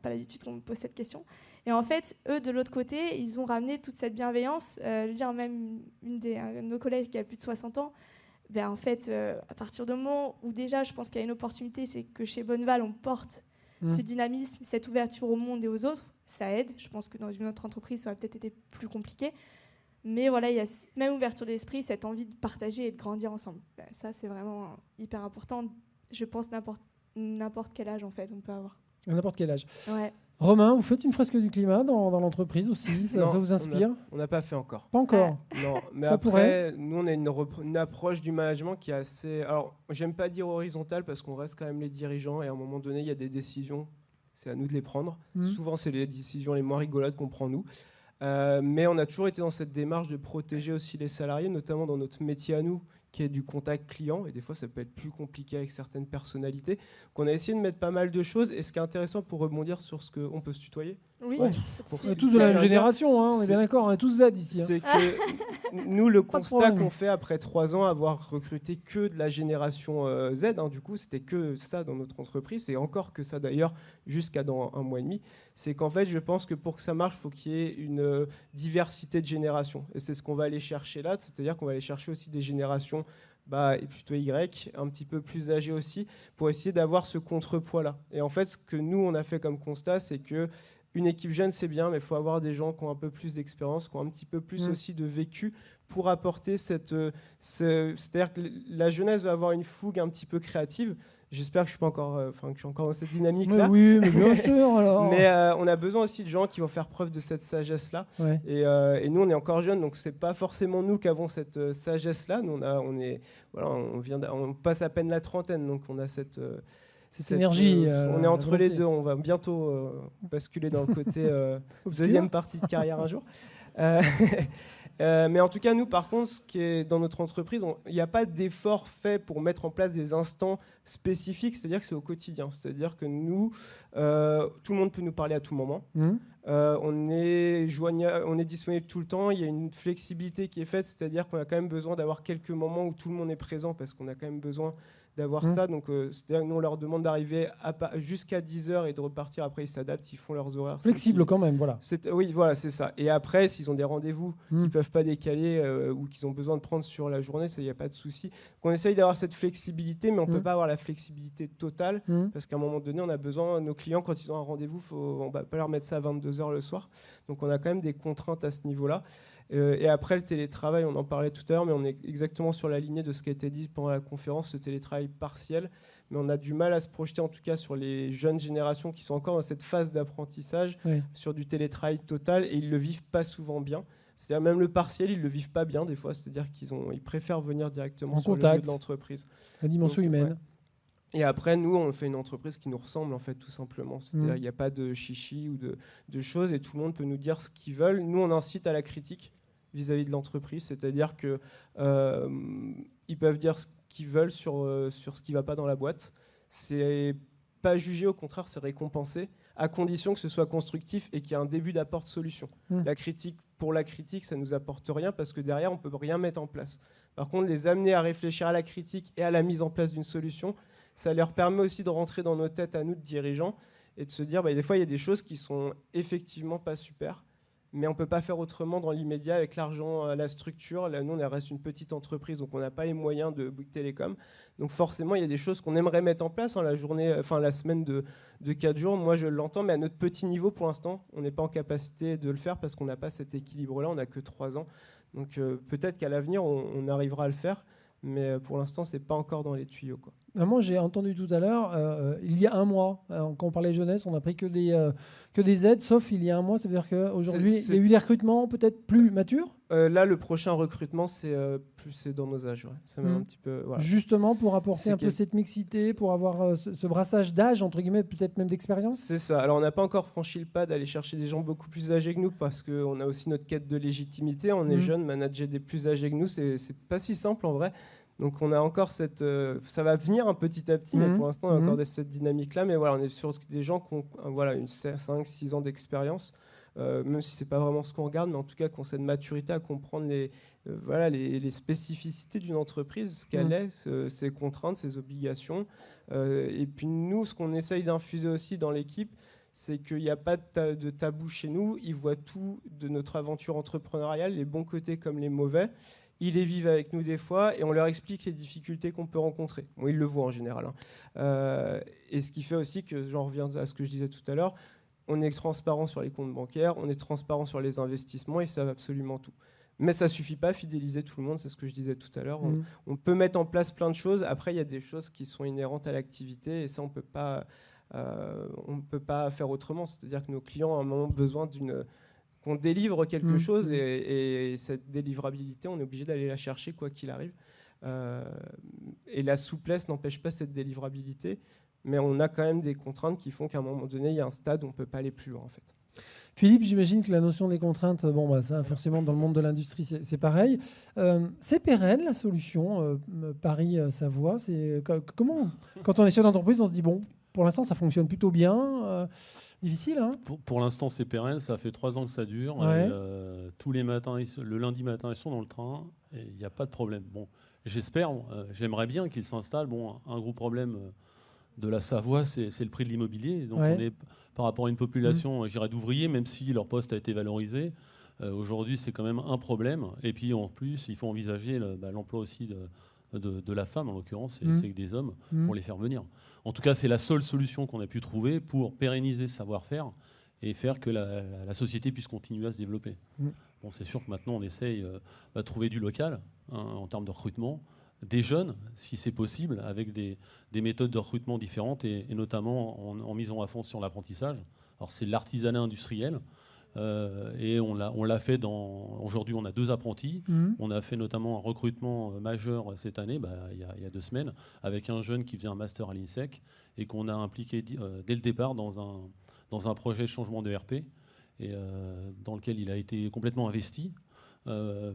Pas l'habitude qu'on me pose cette question. Et en fait, eux, de l'autre côté, ils ont ramené toute cette bienveillance. Je veux dire, même un de nos collègues qui a plus de 60 ans, en fait, à partir du moment où déjà, je pense qu'il y a une opportunité, c'est que chez Bonneval, on porte ce dynamisme, cette ouverture au monde et aux autres, ça aide. Je pense que dans une autre entreprise, ça aurait peut-être été plus compliqué. Mais voilà, il y a cette même ouverture d'esprit, cette envie de partager et de grandir ensemble. Ça, c'est vraiment hyper important. Je pense n'importe quel âge, en fait, on peut avoir. À n'importe quel âge. Ouais. Romain, vous faites une fresque du climat dans l'entreprise aussi? Ça vous inspire? On n'a pas fait encore. Pas encore? Non, mais ça après, pourrait. Nous, on a une approche du management qui est assez... Alors, j'aime pas dire horizontale parce qu'on reste quand même les dirigeants et à un moment donné, il y a des décisions, c'est à nous de les prendre. Souvent, c'est les décisions les moins rigolotes qu'on prend nous. Mais on a toujours été dans cette démarche de protéger aussi les salariés, notamment dans notre métier à nous, qui est du contact client. Et des fois, ça peut être plus compliqué avec certaines personnalités. Donc, on a essayé de mettre pas mal de choses. Et ce qui est intéressant pour rebondir sur ce qu'on peut se tutoyer. Oui, ouais. On est tous de la même génération, on est bien d'accord, on est tous Z ici. C'est que nous, le constat qu'on fait après 3 ans, avoir recruté que de la génération Z, du coup, c'était que ça dans notre entreprise, et encore que ça d'ailleurs, jusqu'à dans 1 mois et demi, c'est qu'en fait, je pense que pour que ça marche, il faut qu'il y ait une diversité de générations. Et c'est ce qu'on va aller chercher là, c'est-à-dire qu'on va aller chercher aussi des générations et plutôt Y, un petit peu plus âgées aussi, pour essayer d'avoir ce contrepoids-là. Et en fait, ce que nous, on a fait comme constat, c'est que une équipe jeune, c'est bien, mais il faut avoir des gens qui ont un peu plus d'expérience, qui ont un petit peu plus aussi de vécu pour apporter c'est-à-dire que la jeunesse va avoir une fougue un petit peu créative. J'espère que je suis pas encore, que je suis encore dans cette dynamique-là. Oui, mais bien sûr. Alors. Mais on a besoin aussi de gens qui vont faire preuve de cette sagesse-là. Ouais. Et nous, on est encore jeunes, donc c'est pas forcément nous qui avons cette sagesse-là. Nous, on passe à peine la trentaine, donc on a cette énergie. On est entre les deux. On va bientôt basculer dans le côté deuxième partie de carrière un jour. Mais en tout cas, nous, par contre, ce qui est dans notre entreprise, il n'y a pas d'effort fait pour mettre en place des instants spécifiques, c'est-à-dire que c'est au quotidien. C'est-à-dire que nous, tout le monde peut nous parler à tout moment. On est disponible tout le temps. Il y a une flexibilité qui est faite, c'est-à-dire qu'on a quand même besoin d'avoir quelques moments où tout le monde est présent parce qu'on a quand même besoin d'avoir ça. Donc, c'est-à-dire que nous, on leur demande d'arriver jusqu'à 10h et de repartir. Après, ils s'adaptent, ils font leurs horaires. Flexible quand même, voilà. Oui, voilà, c'est ça. Et après, s'ils ont des rendez-vous qu'ils ne peuvent pas décaler ou qu'ils ont besoin de prendre sur la journée, il n'y a pas de souci. Donc, on essaye d'avoir cette flexibilité, mais on ne peut pas avoir la flexibilité totale parce qu'à un moment donné, on a besoin, nos clients, quand ils ont un rendez-vous, on ne va pas leur mettre ça à 22h le soir. Donc, on a quand même des contraintes à ce niveau-là. Et après, le télétravail, on en parlait tout à l'heure, mais on est exactement sur la lignée de ce qui a été dit pendant la conférence, ce télétravail partiel. Mais on a du mal à se projeter, en tout cas sur les jeunes générations qui sont encore dans cette phase d'apprentissage, sur du télétravail total, et ils ne le vivent pas souvent bien. C'est-à-dire même le partiel, ils ne le vivent pas bien des fois, c'est-à-dire qu'ils préfèrent venir directement sur le lieu de l'entreprise. La dimension humaine. Ouais. Et après, nous, on fait une entreprise qui nous ressemble, en fait, tout simplement. C'est-à-dire qu'il n'y a pas de chichi ou de choses, et tout le monde peut nous dire ce qu'ils veulent. Nous, on incite à la critique vis-à-vis de l'entreprise, c'est-à-dire qu'ils peuvent dire ce qu'ils veulent sur ce qui ne va pas dans la boîte. C'est pas jugé, au contraire, c'est récompensé, à condition que ce soit constructif et qu'il y ait un début d'apport de solution. La critique, pour la critique, ça ne nous apporte rien, parce que derrière, on ne peut rien mettre en place. Par contre, les amener à réfléchir à la critique et à la mise en place d'une solution, ça leur permet aussi de rentrer dans nos têtes à nous, de dirigeants, et de se dire, des fois, il y a des choses qui sont effectivement pas super, mais on ne peut pas faire autrement dans l'immédiat avec l'argent, la structure. Là, nous, on reste une petite entreprise, donc on n'a pas les moyens de Bouygues Télécom. Donc forcément, il y a des choses qu'on aimerait mettre en place, la semaine de 4 jours. Moi, je l'entends, mais à notre petit niveau, pour l'instant, on n'est pas en capacité de le faire parce qu'on n'a pas cet équilibre-là, on n'a que 3 ans. Donc peut-être qu'à l'avenir, on arrivera à le faire, mais pour l'instant, ce n'est pas encore dans les tuyaux, quoi. Moi, j'ai entendu tout à l'heure, il y a un mois, quand on parlait jeunesse, on n'a pris que des aides, sauf il y a un mois. Ça veut dire qu'aujourd'hui, il y a eu des recrutements peut-être plus matures. Là, le prochain recrutement, c'est dans nos âges. Ouais. C'est même un petit peu, voilà. Justement, pour apporter peu cette mixité, pour avoir ce brassage d'âge, entre guillemets, peut-être même d'expérience. C'est ça. Alors, on n'a pas encore franchi le pas d'aller chercher des gens beaucoup plus âgés que nous, parce qu'on a aussi notre quête de légitimité. On est jeunes, manager des plus âgés que nous, c'est pas si simple en vrai. Donc on a encore cette... ça va venir petit à petit, mais pour l'instant, on a encore cette dynamique-là. Mais voilà, on est sur des gens qui ont 5-6 ans d'expérience, même si ce n'est pas vraiment ce qu'on regarde, mais en tout cas qui ont cette maturité à comprendre les spécificités d'une entreprise, ce qu'elle est, ses contraintes, ses obligations. Et puis nous, ce qu'on essaye d'infuser aussi dans l'équipe, c'est qu'il n'y a pas de tabou chez nous. Ils voient tout de notre aventure entrepreneuriale, les bons côtés comme les mauvais. Ils les vivent avec nous des fois et on leur explique les difficultés qu'on peut rencontrer. Bon, ils le voient en général. Et ce qui fait aussi que, j'en reviens à ce que je disais tout à l'heure, on est transparent sur les comptes bancaires, on est transparent sur les investissements, ils savent absolument tout. Mais ça ne suffit pas à fidéliser tout le monde, c'est ce que je disais tout à l'heure. On peut mettre en place plein de choses. Après, il y a des choses qui sont inhérentes à l'activité et ça, on ne peut pas faire autrement. C'est-à-dire que nos clients ont à un moment besoin qu'on délivre quelque chose et cette délivrabilité, on est obligé d'aller la chercher quoi qu'il arrive. Et la souplesse n'empêche pas cette délivrabilité, mais on a quand même des contraintes qui font qu'à un moment donné, il y a un stade où on ne peut pas aller plus loin, en fait. Philippe, j'imagine que la notion des contraintes, ça, forcément, dans le monde de l'industrie, c'est pareil. C'est pérenne, la solution Paris-Savoie. Comment, quand on est chef d'entreprise, on se dit, pour l'instant, ça fonctionne plutôt bien. Difficile, hein ? Pour l'instant, c'est pérenne. Ça fait 3 ans que ça dure. Ouais. Et, tous les matins, le lundi matin, ils sont dans le train. Et il n'y a pas de problème. J'espère, j'aimerais bien qu'ils s'installent. Un gros problème de la Savoie, c'est le prix de l'immobilier. Donc, on est par rapport à une population, d'ouvriers, même si leur poste a été valorisé. Aujourd'hui, c'est quand même un problème. Et puis, en plus, il faut envisager l'emploi aussi de la femme, en l'occurrence, c'est des hommes, pour les faire venir. En tout cas, c'est la seule solution qu'on a pu trouver pour pérenniser ce savoir-faire et faire que la société puisse continuer à se développer. C'est sûr que maintenant, on essaye de trouver du local en termes de recrutement, des jeunes, si c'est possible, avec des méthodes de recrutement différentes et notamment en misant à fond sur l'apprentissage. Alors, c'est l'artisanat industriel. Et on l'a fait aujourd'hui, on a 2 apprentis. On a fait notamment un recrutement majeur cette année, il y a 2 semaines, avec un jeune qui faisait un master à l'INSEC et qu'on a impliqué dès le départ dans un projet de changement de RP et dans lequel il a été complètement investi.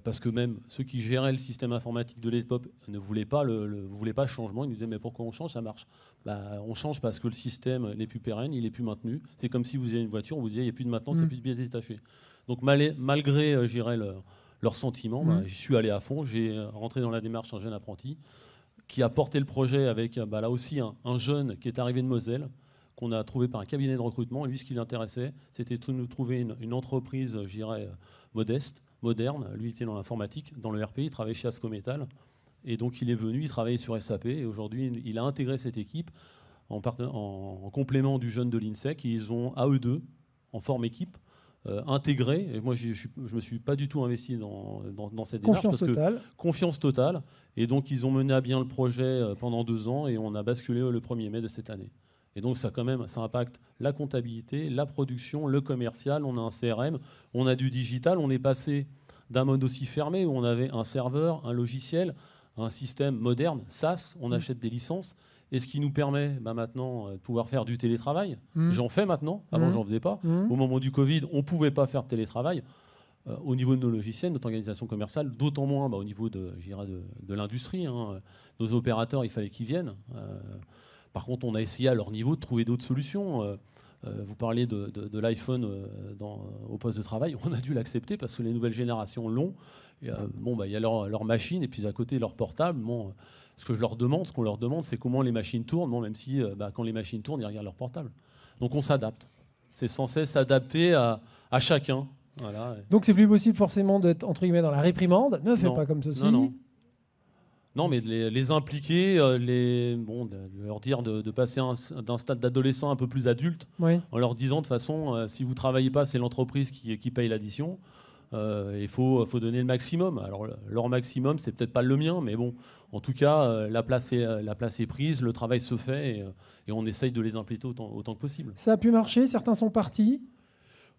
Parce que même ceux qui géraient le système informatique de l'époque ne voulaient pas le changement. Ils nous disaient mais pourquoi on change, ça marche. On change parce que le système n'est plus pérenne, il n'est plus maintenu. C'est comme si vous aviez une voiture, on vous disait il n'y a plus de maintenance, il n'y a plus de pièces détachées. Donc malgré leurs sentiments, j'y suis allé à fond. J'ai rentré dans la démarche un jeune apprenti qui a porté le projet avec là aussi un jeune qui est arrivé de Moselle, qu'on a trouvé par un cabinet de recrutement. Et lui, ce qui l'intéressait, c'était de nous trouver une entreprise, modeste, moderne. Lui était dans l'informatique, dans le RP, il travaillait chez Ascométal. Et donc il est venu, il travaillait sur SAP. Et aujourd'hui, il a intégré cette équipe en complément du jeune de l'INSEC. Ils ont, à eux deux, en forme équipe, intégré. Et moi, je ne me suis pas du tout investi dans cette démarche. Confiance totale. Et donc, ils ont mené à bien le projet pendant 2 ans et on a basculé le 1er mai de cette année. Et donc, ça impacte la comptabilité, la production, le commercial. On a un CRM, on a du digital. On est passé d'un mode aussi fermé où on avait un serveur, un logiciel, un système moderne, SaaS. On achète des licences. et ce qui nous permet maintenant de pouvoir faire du télétravail. J'en fais maintenant, avant j'en faisais pas. Au moment du Covid, on ne pouvait pas faire de télétravail. Au niveau de nos logiciels, notre organisation commerciale, d'autant moins au niveau de l'industrie. Nos opérateurs, il fallait qu'ils viennent. Par contre, on a essayé à leur niveau de trouver d'autres solutions. Vous parlez de l'iPhone au poste de travail. On a dû l'accepter parce que les nouvelles générations l'ont. Il y a leur machine et puis à côté leur portable. Ce qu'on leur demande, c'est comment les machines tournent, même si quand les machines tournent, ils regardent leur portable. Donc on s'adapte. C'est sans cesse s'adapter à chacun. Voilà. Donc c'est plus possible forcément d'être entre guillemets dans la réprimande. Ne fais pas comme ceci. Non, mais de les impliquer, de leur dire de passer d'un stade d'adolescent un peu plus adulte, en leur disant de toute façon, si vous ne travaillez pas, c'est l'entreprise qui paye l'addition. Il faut donner le maximum. Alors leur maximum, c'est peut-être pas le mien, mais bon, en tout cas, la place est prise, le travail se fait et on essaye de les impliquer autant que possible. Ça a pu marcher, certains sont partis.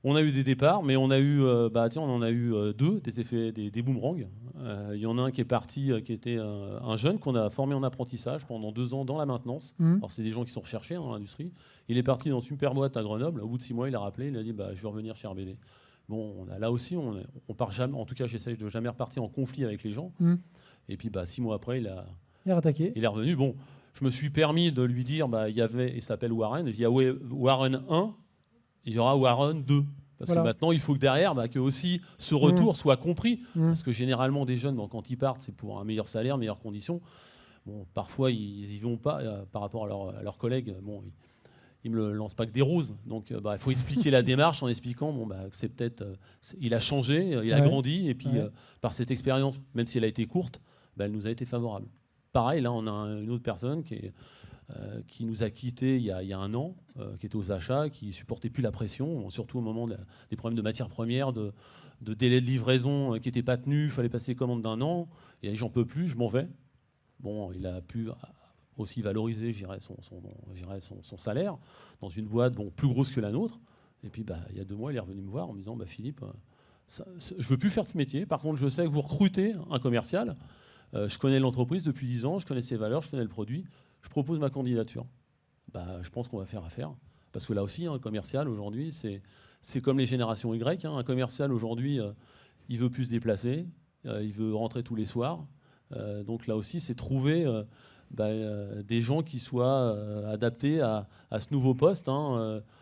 On a eu des départs, mais on a eu, on en a eu deux, des effets, des boomerangs. Il y en a un qui est parti, qui était un jeune qu'on a formé en apprentissage pendant 2 ans dans la maintenance. Alors c'est des gens qui sont recherchés dans l'industrie. Il est parti dans une super boîte à Grenoble. Au bout de 6 mois, il a rappelé, il a dit je vais revenir chez RBD. Bon, là aussi, on part jamais. En tout cas, j'essaie de jamais repartir en conflit avec les gens. Et puis 6 mois après, il a attaqué. Il est revenu. Bon, je me suis permis de lui dire, il s'appelle Warren. Il y a Warren 1. Il y aura Warren 2. Parce que maintenant, il faut que derrière, que aussi ce retour soit compris. Parce que généralement, des jeunes, quand ils partent, c'est pour un meilleur salaire, meilleures conditions. Bon, parfois, ils n'y vont pas par rapport à leurs collègues. Bon, ils ne me lancent pas que des roses. Donc, il faut expliquer la démarche en expliquant que c'est peut-être... il a changé, il a grandi. Et puis, par cette expérience, même si elle a été courte, elle nous a été favorable. Pareil, là, on a une autre personne qui nous a quittés il y a 1 an, qui était aux achats, qui ne supportait plus la pression, surtout au moment des problèmes de matières premières, de délais de livraison qui n'étaient pas tenus, il fallait passer commande d'1 an, et j'en peux plus, je m'en vais. Bon, il a pu aussi valoriser son salaire dans une boîte plus grosse que la nôtre. Et puis il y a 2 mois, il est revenu me voir en me disant Philippe, je ne veux plus faire ce métier, par contre je sais que vous recrutez un commercial, je connais l'entreprise depuis 10 ans, je connais ses valeurs, je connais le produit. Je propose ma candidature. Je pense qu'on va faire affaire. Parce que là aussi, un commercial, aujourd'hui, c'est comme les générations Y. Un commercial, aujourd'hui, il veut plus se déplacer, il veut rentrer tous les soirs. Donc là aussi, c'est trouver des gens qui soient adaptés à ce nouveau poste.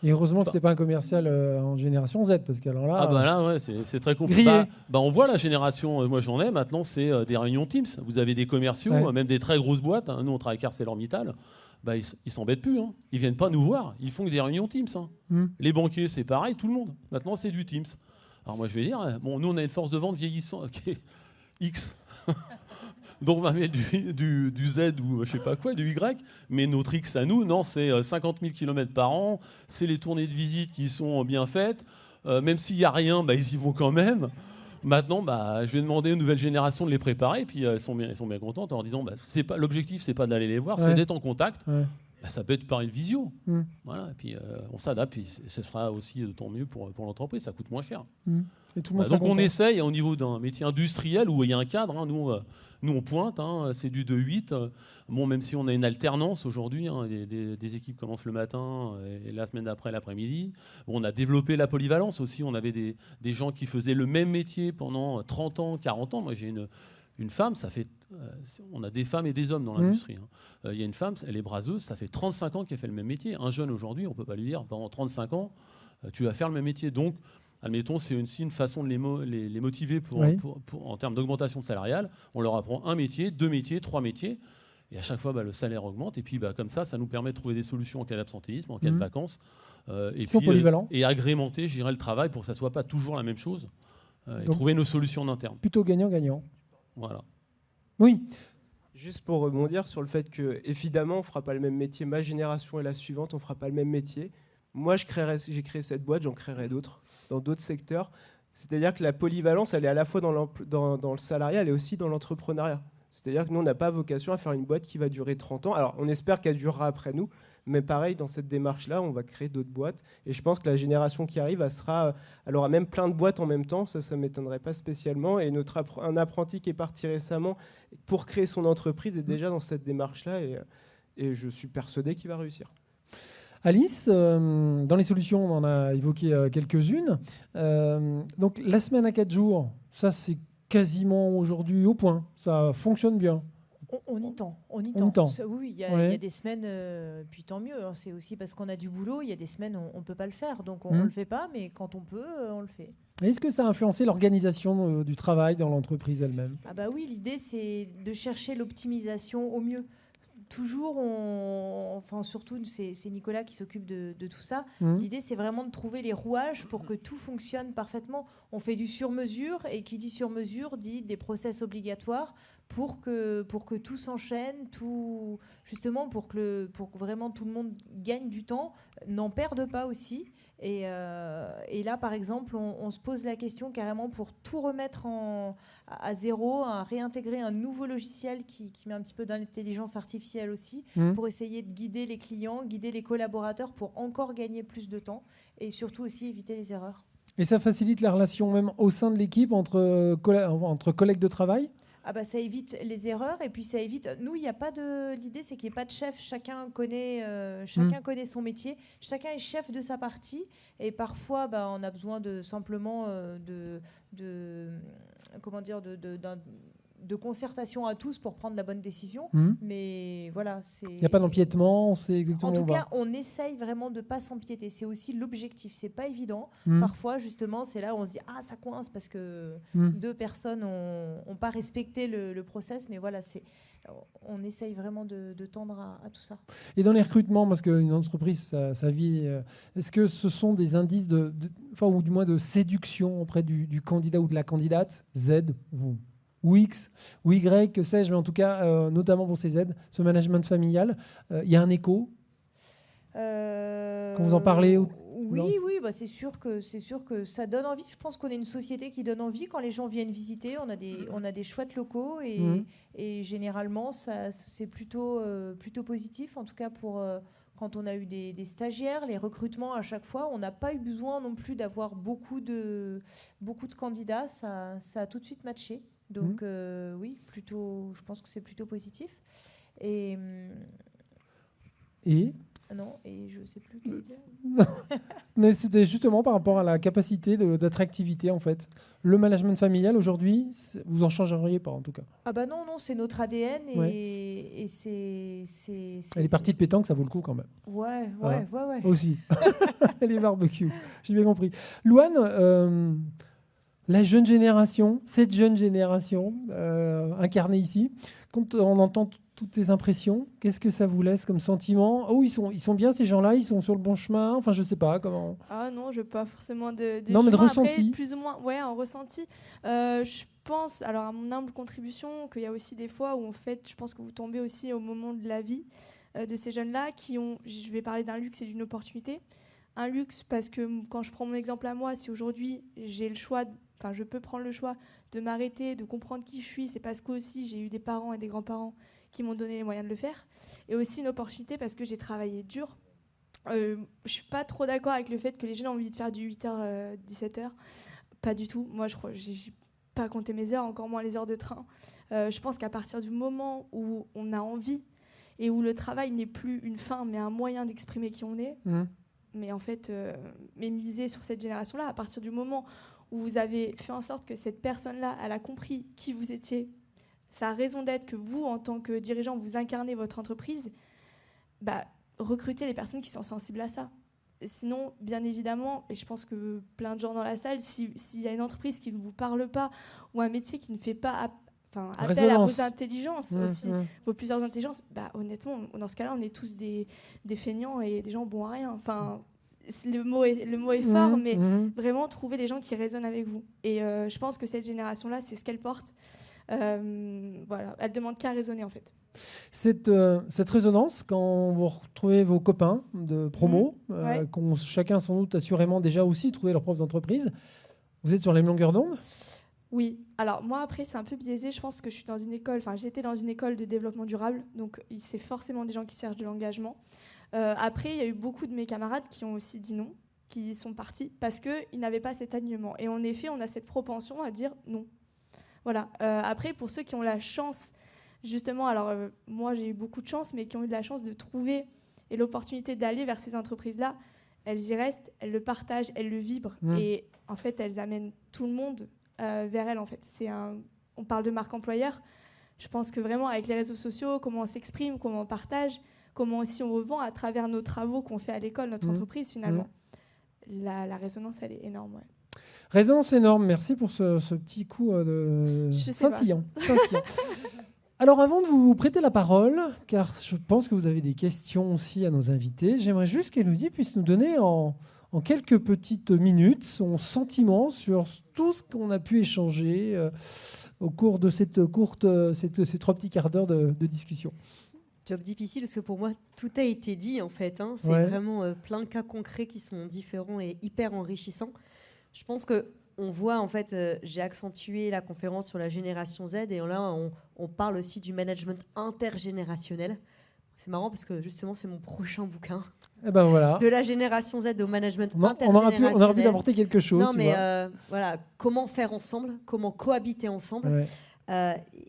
Et heureusement que ce n'était pas un commercial en génération Z, parce qu'alors là... c'est très compliqué. On voit la génération, moi j'en ai, maintenant c'est des réunions Teams. Vous avez des commerciaux, même des très grosses boîtes. Nous, on travaille avec ArcelorMittal. Ils ne s'embêtent plus. Ils ne viennent pas nous voir. Ils font que des réunions Teams. Les banquiers, c'est pareil, tout le monde. Maintenant, c'est du Teams. Alors moi, je vais dire, nous, on a une force de vente vieillissante qui est X. Donc on va mettre du Z ou je sais pas quoi, du Y, mais notre X à nous, non, c'est 50 000 km par an, c'est les tournées de visite qui sont bien faites, même s'il n'y a rien, ils y vont quand même. Maintenant, je vais demander aux nouvelles générations de les préparer, et puis elles sont bien contentes en disant, l'objectif, c'est pas d'aller les voir, c'est d'être en contact. Ça peut être par une visio. Voilà, et puis on s'adapte, puis ce sera aussi tant mieux pour l'entreprise, ça coûte moins cher. Et tout le monde donc on essaye au niveau d'un métier industriel où il y a un cadre. Nous on pointe, c'est du 2-8. Même si on a une alternance aujourd'hui, des équipes commencent le matin et la semaine d'après l'après-midi. On a développé la polyvalence aussi. On avait des gens qui faisaient le même métier pendant 30 ans, 40 ans. Moi j'ai une femme, on a des femmes et des hommes dans l'industrie. Il y a une femme, elle est braseuse, ça fait 35 ans qu'elle fait le même métier. Un jeune aujourd'hui, on ne peut pas lui dire pendant 35 ans, tu vas faire le même métier. Donc, admettons, c'est aussi une façon de les motiver en termes d'augmentation salariale. On leur apprend un métier, 2 métiers, 3 métiers. Et à chaque fois, le salaire augmente. Et puis, comme ça nous permet de trouver des solutions en cas d'absentéisme, en cas de vacances. Ils sont polyvalents. Et agrémenter, le travail pour que ça ne soit pas toujours la même chose. Et trouver nos solutions en interne. Plutôt gagnant-gagnant. Voilà. Oui. Juste pour rebondir sur le fait que, évidemment, on ne fera pas le même métier. Ma génération et la suivante, on ne fera pas le même métier. Moi, j'ai créé cette boîte, j'en créerai d'autres, dans d'autres secteurs. C'est-à-dire que la polyvalence, elle est à la fois dans le salariat, elle est aussi dans l'entrepreneuriat. C'est-à-dire que nous, on n'a pas vocation à faire une boîte qui va durer 30 ans. Alors, on espère qu'elle durera après nous, mais pareil, dans cette démarche-là, on va créer d'autres boîtes. Et je pense que la génération qui arrive, elle aura même plein de boîtes en même temps. Ça ne m'étonnerait pas spécialement. Et un apprenti qui est parti récemment pour créer son entreprise est déjà dans cette démarche-là. et je suis persuadé qu'il va réussir. Alice, dans les solutions, on en a évoqué quelques-unes. Donc la semaine à 4 jours, ça c'est quasiment aujourd'hui au point. Ça fonctionne bien. On y tend. On y tend. Oui, il y a des semaines, puis tant mieux. Hein, c'est aussi parce qu'on a du boulot. Il y a des semaines où on ne peut pas le faire. Donc on ne le fait pas, mais quand on peut, on le fait. Est-ce que ça a influencé l'organisation du travail dans l'entreprise elle-même ? Ah bah oui, l'idée c'est de chercher l'optimisation au mieux. Toujours, enfin surtout c'est Nicolas qui s'occupe de tout ça. L'idée c'est vraiment de trouver les rouages pour que tout fonctionne parfaitement. On fait du sur-mesure et qui dit sur-mesure dit des process obligatoires pour que tout s'enchaîne, justement pour que vraiment tout le monde gagne du temps, n'en perde pas aussi. Et là, par exemple, on se pose la question carrément pour tout remettre à zéro, à réintégrer un nouveau logiciel qui met un petit peu d'intelligence artificielle aussi, pour essayer de guider les clients, guider les collaborateurs pour encore gagner plus de temps et surtout aussi éviter les erreurs. Et ça facilite la relation même au sein de l'équipe entre collègues de travail ? Ah bah ça évite les erreurs et puis ça évite. Nous, il n'y a pas de. L'idée, c'est qu'il n'y ait pas de chef. Chacun connaît son métier. Chacun est chef de sa partie. Et parfois, on a besoin simplement de concertation à tous pour prendre la bonne décision. Mais voilà, il n'y a pas d'empiètement, on sait exactement où on va. En tout cas, on on essaye vraiment de ne pas s'empiéter. C'est aussi l'objectif. C'est pas évident. Parfois, justement, c'est là où on se dit « Ah, ça coince parce que deux personnes n'ont pas respecté le process. » Mais voilà, on essaye vraiment de tendre à tout ça. Et dans les recrutements, parce qu'une entreprise, ça vit, est-ce que ce sont des indices ou du moins de séduction auprès du candidat ou de la candidate, Z ou X, ou Y, que sais-je, mais en tout cas, notamment pour ces Z, ce management familial, il y a un écho quand vous en parlez Oui, c'est sûr que ça donne envie. Je pense qu'on est une société qui donne envie. Quand les gens viennent visiter, on a des chouettes locaux et généralement, c'est plutôt positif, en tout cas pour... Quand on a eu des stagiaires, les recrutements à chaque fois, on n'a pas eu besoin non plus d'avoir beaucoup de candidats. Ça a tout de suite matché. Donc oui, je pense que c'est plutôt positif. Et non, et je ne sais plus quel dire. Mais c'était justement par rapport à la capacité d'attractivité, en fait. Le management familial, aujourd'hui, vous en changeriez pas, en tout cas. Ah bah non, c'est notre ADN et c'est... Et les parties de pétanque, ça vaut le coup quand même. Ouais. Aussi. Les barbecues, j'ai bien compris. Louane, la jeune génération, cette jeune génération incarnée ici, quand on entend toutes ces impressions, qu'est-ce que ça vous laisse comme sentiment ? Oh, ils sont bien ces gens-là, ils sont sur le bon chemin. Enfin, je sais pas comment. Ah non, je veux pas forcément de non, mais de ressenti. Après, plus ou moins, un ressenti. Je pense, alors à mon humble contribution, qu'il y a aussi des fois où en fait, je pense que vous tombez aussi au moment de la vie de ces jeunes-là qui ont. Je vais parler d'un luxe et d'une opportunité. Un luxe parce que quand je prends mon exemple à moi, si aujourd'hui j'ai le choix. Je peux prendre le choix de m'arrêter, de comprendre qui je suis. C'est parce qu'aussi j'ai eu des parents et des grands-parents qui m'ont donné les moyens de le faire. Et aussi une opportunité parce que j'ai travaillé dur. Je ne suis pas trop d'accord avec le fait que les jeunes ont envie de faire du 8h, 17h. Pas du tout. Moi, je n'ai pas compté mes heures, encore moins les heures de train. Je pense qu'à partir du moment où on a envie et où le travail n'est plus une fin, mais un moyen d'exprimer qui on est, mais en fait, miser sur cette génération-là, à partir du moment où vous avez fait en sorte que cette personne-là, elle a compris qui vous étiez, sa raison d'être, que vous, en tant que dirigeant, vous incarnez votre entreprise, recrutez les personnes qui sont sensibles à ça. Et sinon, bien évidemment, et je pense que plein de gens dans la salle, s'il y a une entreprise qui ne vous parle pas ou un métier qui ne fait pas appel à vos intelligences aussi, vos plusieurs intelligences, honnêtement, dans ce cas-là, on est tous des feignants et des gens bons à rien. Le mot est fort, mais vraiment trouver les gens qui résonnent avec vous. Et je pense que cette génération-là, c'est ce qu'elle porte. Voilà, elle demande qu'à raisonner en fait. Cette résonance, quand vous retrouvez vos copains de promo, qui ont chacun sans doute assurément déjà aussi trouvé leurs propres entreprises, vous êtes sur les mêmes longueurs d'onde ? Oui. Alors moi après c'est un peu biaisé. Je pense que je suis dans une école. J'étais dans une école de développement durable, donc c'est forcément des gens qui cherchent de l'engagement. Après il y a eu beaucoup de mes camarades qui ont aussi dit non, qui sont partis parce que ils n'avaient pas cet alignement. Et en effet on a cette propension à dire non. Voilà. Après pour ceux qui ont la chance justement, alors moi j'ai eu beaucoup de chance, mais qui ont eu de la chance de trouver et l'opportunité d'aller vers ces entreprises-là. Elles y restent, elles le partagent, elles le vibrent. Et en fait, elles amènent tout le monde vers elles. En fait. On parle de marque employeur. Je pense que vraiment, avec les réseaux sociaux, comment on s'exprime, comment on partage, comment aussi on revend à travers nos travaux qu'on fait à l'école, notre entreprise finalement. La résonance, elle est énorme. Ouais. Résonance énorme, merci pour ce petit coup de scintillant. Alors avant de vous prêter la parole, car je pense que vous avez des questions aussi à nos invités, j'aimerais juste qu'Élodie puisse nous donner en quelques petites minutes son sentiment sur tout ce qu'on a pu échanger au cours de ces 3 petits quarts d'heure de discussion. Job difficile parce que pour moi tout a été dit en fait. C'est vraiment plein de cas concrets qui sont différents et hyper enrichissants. Je pense que on voit en fait, j'ai accentué la conférence sur la génération Z et là on parle aussi du management intergénérationnel. C'est marrant parce que justement c'est mon prochain bouquin. Et ben voilà. De la génération Z au management intergénérationnel. On aurait pu apporter quelque chose. Non mais voilà, comment faire ensemble, comment cohabiter ensemble. Ouais.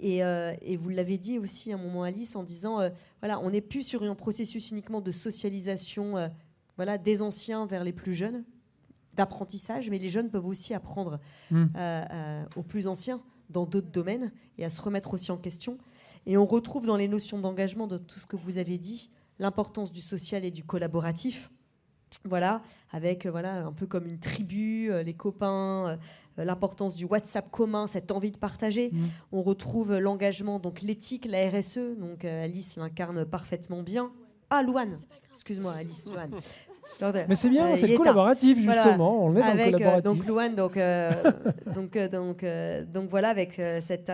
Et vous l'avez dit aussi à un moment, Alice, en disant voilà, on n'est plus sur un processus uniquement de socialisation voilà, des anciens vers les plus jeunes, d'apprentissage, mais les jeunes peuvent aussi apprendre aux plus anciens dans d'autres domaines et à se remettre aussi en question. Et on retrouve dans les notions d'engagement, de tout ce que vous avez dit, l'importance du social et du collaboratif. Voilà, avec un peu comme une tribu, les copains, l'importance du WhatsApp commun, cette envie de partager. On retrouve l'engagement, donc l'éthique, la RSE. Donc Alice l'incarne parfaitement bien. Ah, Louane, excuse-moi, Alice, Louane. Mais c'est bien, c'est le collaboratif justement. Voilà, on est avec, dans le collaboratif. Donc Louane, donc voilà, avec cette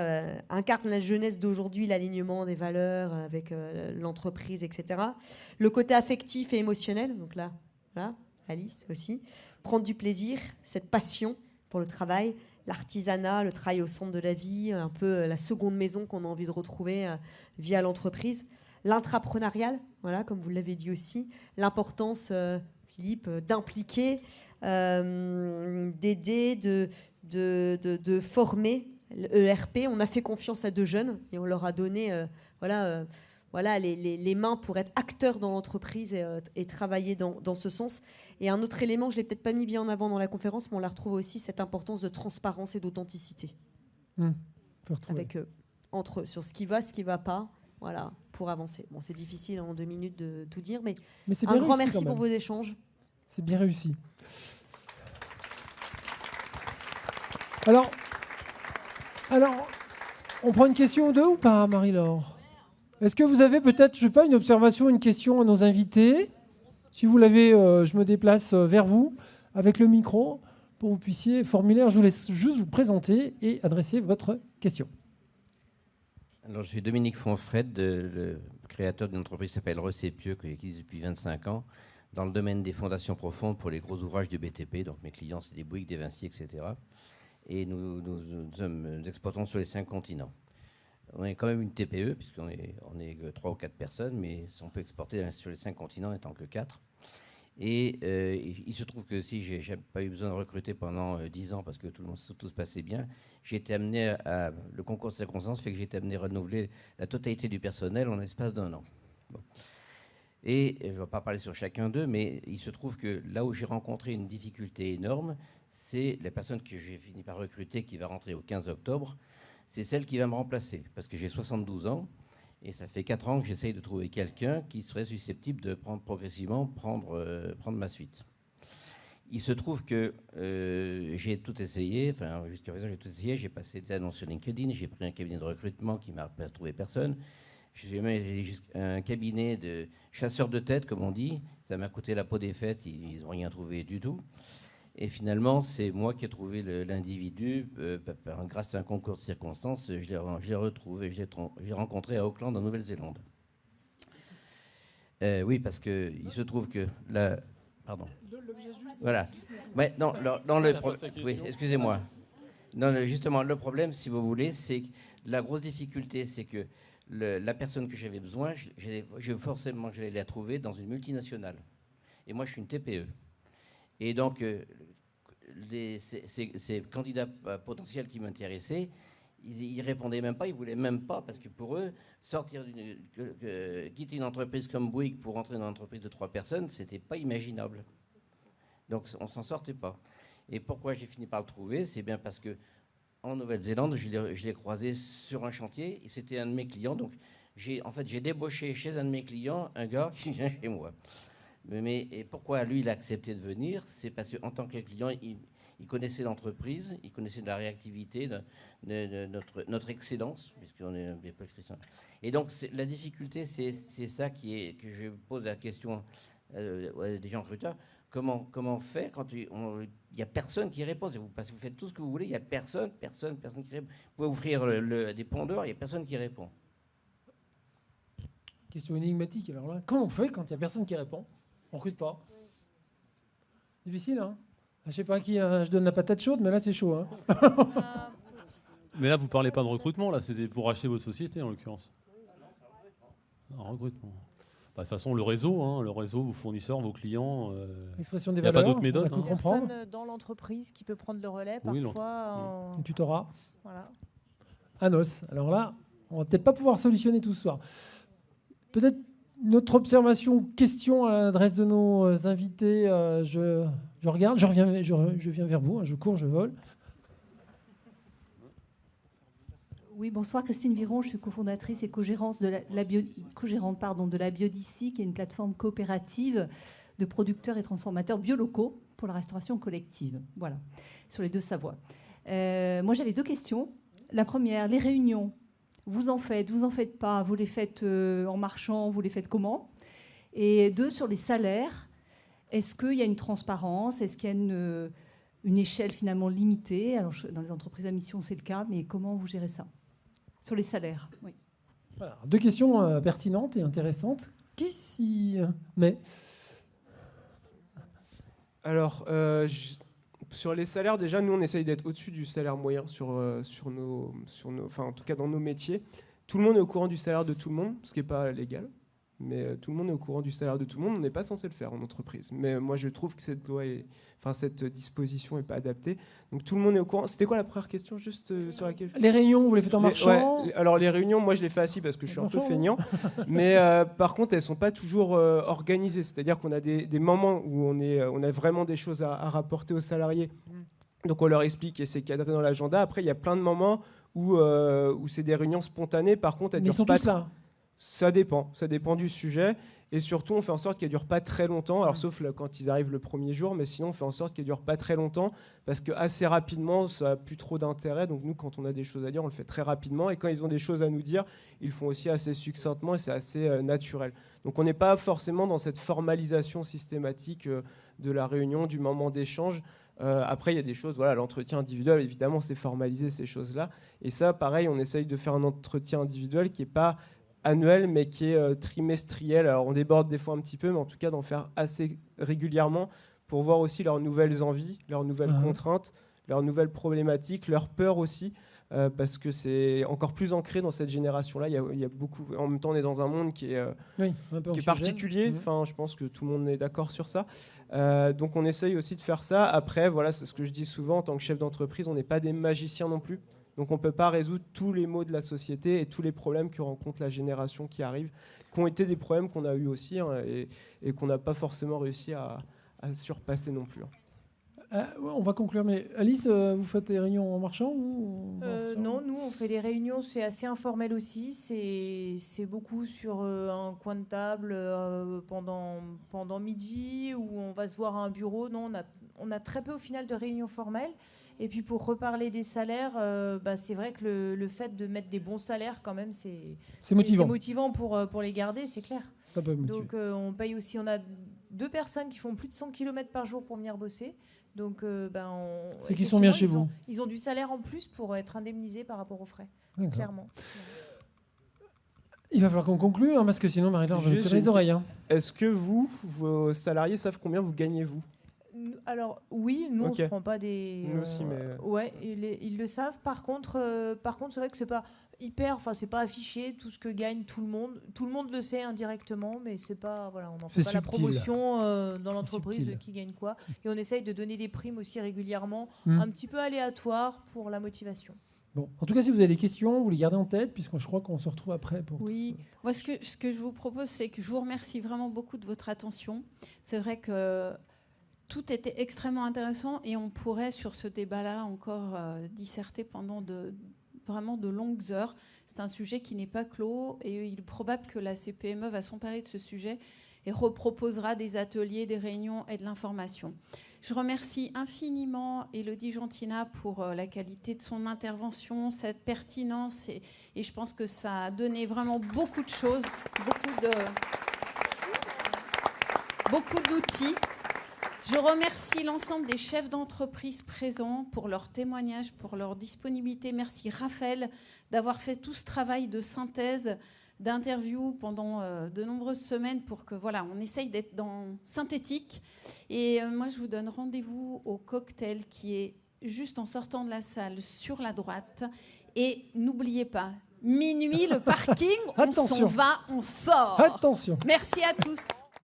incarne la jeunesse d'aujourd'hui, l'alignement des valeurs avec l'entreprise, etc. Le côté affectif et émotionnel. Donc là. Voilà, Alice aussi. Prendre du plaisir, cette passion pour le travail, l'artisanat, le travail au centre de la vie, un peu la seconde maison qu'on a envie de retrouver via l'entreprise. L'intrapreneurial, voilà, comme vous l'avez dit aussi. L'importance, Philippe, d'impliquer, d'aider, de former. L'ERP, on a fait confiance à 2 jeunes et on leur a donné les mains pour être acteurs dans l'entreprise et travailler dans ce sens. Et un autre élément, je ne l'ai peut-être pas mis bien en avant dans la conférence, mais on la retrouve aussi, cette importance de transparence et d'authenticité. Avec entre eux, sur ce qui va, ce qui ne va pas, voilà, pour avancer. Bon, c'est difficile en 2 minutes de tout dire, mais un grand merci pour vos échanges. C'est bien réussi. Alors, on prend une question ou 2 ou pas, Marie-Laure ? Est-ce que vous avez peut-être, je ne sais pas, une observation, une question à nos invités ? Si vous l'avez, je me déplace vers vous avec le micro pour que vous puissiez formuler. Je vous laisse juste vous présenter et adresser votre question. Alors, je suis Dominique Fonfred, le créateur d'une entreprise qui s'appelle Resépieux, qui existe depuis 25 ans, dans le domaine des fondations profondes pour les gros ouvrages du BTP. Donc, mes clients, c'est des Bouygues, des Vinci, etc. Et nous exploitons sur les 5 continents. On est quand même une TPE, puisqu'on est 3 ou 4 personnes, mais on peut exporter sur les 5 continents en tant que 4. Et il se trouve que si j'ai pas eu besoin de recruter pendant 10 ans, parce que tout se passait bien, j'ai été amené le concours de circonstances fait que j'ai été amené à renouveler la totalité du personnel en l'espace d'1 an. Bon. Et je ne vais pas parler sur chacun d'eux, mais il se trouve que là où j'ai rencontré une difficulté énorme, c'est la personne que j'ai fini par recruter, qui va rentrer au 15 octobre, c'est celle qui va me remplacer, parce que j'ai 72 ans, et ça fait 4 ans que j'essaye de trouver quelqu'un qui serait susceptible de progressivement prendre ma suite. Il se trouve que j'ai tout essayé, enfin jusqu'à présent j'ai tout essayé, j'ai passé des annonces sur LinkedIn, j'ai pris un cabinet de recrutement qui m'a pas trouvé personne, j'ai même un cabinet de chasseurs de tête, comme on dit, ça m'a coûté la peau des fesses, ils n'ont rien trouvé du tout. Et finalement, c'est moi qui ai trouvé l'individu, grâce à un concours de circonstances, je l'ai retrouvé, je l'ai rencontré à Auckland, en Nouvelle-Zélande. Oui, parce qu'il se trouve que là... Pardon. Voilà. Ouais, non, oui, excusez-moi. Non, justement, le problème, si vous voulez, c'est que la grosse difficulté, c'est que la personne que j'avais besoin, forcément, je l'ai trouvée dans une multinationale. Et moi, je suis une TPE. Et donc, ces candidats potentiels qui m'intéressaient, ils répondaient même pas, ils voulaient même pas, parce que pour eux, quitter une entreprise comme Bouygues pour entrer dans une entreprise de 3 personnes, c'était pas imaginable. Donc on s'en sortait pas. Et pourquoi j'ai fini par le trouver? C'est bien parce que en Nouvelle-Zélande, je l'ai croisé sur un chantier, et c'était un de mes clients. Donc j'ai débauché chez un de mes clients un gars qui vient chez moi. Et pourquoi lui, il a accepté de venir? C'est parce qu'en tant que client, il connaissait l'entreprise, il connaissait la réactivité, notre excellence, puisqu'on est un peu chrétien. Et donc, la difficulté, c'est ça que je pose la question des gens recruteurs. Comment faire quand il n'y a personne qui répond? Parce que vous faites tout ce que vous voulez, il n'y a personne qui répond. Vous pouvez ouvrir des pondeurs, il n'y a personne qui répond. Question énigmatique. Alors là, comment on fait quand il n'y a personne qui répond? On ne recrute pas. Difficile, hein? Je ne sais pas à qui je donne la patate chaude, mais là, c'est chaud. Hein. Mais là, vous ne parlez pas de recrutement, là, c'était pour acheter votre société, en l'occurrence. Un recrutement. De toute façon, le réseau, vos fournisseurs, vos clients, l'expression des valeurs, valeurs, il n'y a pas d'autre méthode. Il y a personne dans l'entreprise qui peut prendre le relais, parfois. Un tutorat. Voilà. Anos. Alors là, on ne va peut-être pas pouvoir solutionner tout ce soir. Peut-être une autre observation, question à l'adresse de nos invités. Je regarde, je viens vers vous, je cours, je vole. Oui, bonsoir, Christine Viron, je suis cofondatrice et co-gérante de la Biodici, qui est une plateforme coopérative de producteurs et transformateurs biolocaux pour la restauration collective. Voilà, sur les 2 Savoies. Moi, j'avais 2 questions. La première, les réunions, vous en faites pas, vous les faites en marchant, vous les faites comment? Et 2, sur les salaires, est-ce qu'il y a une transparence? Est-ce qu'il y a une échelle finalement limitée? Alors, dans les entreprises à mission, c'est le cas, mais comment vous gérez ça? Sur les salaires, oui. Voilà, 2 questions pertinentes et intéressantes. Qui s'y met? Alors, sur les salaires, déjà, nous, on essaye d'être au-dessus du salaire moyen enfin, en tout cas dans nos métiers. Tout le monde est au courant du salaire de tout le monde, ce qui n'est pas légal. Mais tout le monde est au courant du salaire de tout le monde. On n'est pas censé le faire en entreprise. Mais moi, je trouve que cette disposition n'est pas adaptée. Donc tout le monde est au courant. C'était quoi la première question, juste sur laquelle... Les réunions, vous les faites en marchant? Alors les réunions, moi, je les fais assis parce que je suis un peu feignant. Mais par contre, elles ne sont pas toujours organisées. C'est-à-dire qu'on a des moments où on a vraiment des choses à rapporter aux salariés. Donc on leur explique et c'est cadré dans l'agenda. Après, il y a plein de moments où c'est des réunions spontanées. Par contre, elles durent pas... Ils sont tous là. Ça dépend du sujet. Et surtout, on fait en sorte qu'elles ne durent pas très longtemps, alors sauf quand ils arrivent le premier jour, mais sinon, on fait en sorte qu'elles ne durent pas très longtemps, parce qu'assez rapidement, ça n'a plus trop d'intérêt. Donc nous, quand on a des choses à dire, on le fait très rapidement. Et quand ils ont des choses à nous dire, ils le font aussi assez succinctement et c'est assez naturel. Donc on n'est pas forcément dans cette formalisation systématique de la réunion, du moment d'échange. Après, il y a des choses, l'entretien individuel, évidemment, c'est formalisé, ces choses-là. Et ça, pareil, on essaye de faire un entretien individuel qui n'est pas annuel, mais qui est trimestriel. Alors, on déborde des fois un petit peu, mais en tout cas, d'en faire assez régulièrement pour voir aussi leurs nouvelles envies, leurs nouvelles contraintes, leurs nouvelles problématiques, leurs peurs aussi, parce que c'est encore plus ancré dans cette génération-là. Il y a beaucoup... En même temps, on est dans un monde qui est particulier. Enfin, je pense que tout le monde est d'accord sur ça. Donc, on essaye aussi de faire ça. Après, c'est ce que je dis souvent, en tant que chef d'entreprise, on n'est pas des magiciens non plus. Donc on ne peut pas résoudre tous les maux de la société et tous les problèmes que rencontre la génération qui arrive, qui ont été des problèmes qu'on a eus aussi et qu'on n'a pas forcément réussi à surpasser non plus. On va conclure, mais Alice, vous faites des réunions en marchant ou Non, nous on fait des réunions, c'est assez informel aussi, c'est beaucoup sur un coin de table pendant midi où on va se voir à un bureau. Non, on a très peu au final de réunions formelles. Et puis pour reparler des salaires, c'est vrai que le fait de mettre des bons salaires, quand même, c'est motivant pour les garder, c'est clair. Ça peut motiver. Donc on paye aussi, on a 2 personnes qui font plus de 100 km par jour pour venir bosser. Donc c'est qu'ils sont bien chez vous. Ils ont du salaire en plus pour être indemnisés par rapport aux frais, clairement. Il va falloir qu'on conclue, parce que sinon Marie-Laure va nous tirer les oreilles. Est-ce que vos salariés savent combien vous gagnez, vous ? Alors oui, nous on se prend pas des. Nous aussi, mais. Ouais, ils le savent. Par contre, c'est vrai que c'est pas c'est pas affiché tout ce que gagne tout le monde. Tout le monde le sait indirectement, mais c'est pas, on n'en fait pas la promotion dans l'entreprise de qui gagne quoi. Et on essaye de donner des primes aussi régulièrement, un petit peu aléatoires pour la motivation. Bon, en tout cas, si vous avez des questions, vous les gardez en tête, puisque je crois qu'on se retrouve après. Oui, moi, ce que je vous propose, c'est que je vous remercie vraiment beaucoup de votre attention. C'est vrai que tout était extrêmement intéressant et on pourrait, sur ce débat-là, encore disserter pendant vraiment de longues heures. C'est un sujet qui n'est pas clos et il est probable que la CPME va s'emparer de ce sujet et reproposera des ateliers, des réunions et de l'information. Je remercie infiniment Élodie Gentina pour la qualité de son intervention, cette pertinence, et je pense que ça a donné vraiment beaucoup de choses, beaucoup d'outils. Je remercie l'ensemble des chefs d'entreprise présents pour leur témoignage, pour leur disponibilité. Merci Raphaël d'avoir fait tout ce travail de synthèse, d'interview pendant de nombreuses semaines pour que on essaye d'être synthétique. Et moi, je vous donne rendez-vous au cocktail qui est juste en sortant de la salle sur la droite. Et n'oubliez pas, minuit, le parking, on s'en va, on sort. Attention. Merci à tous.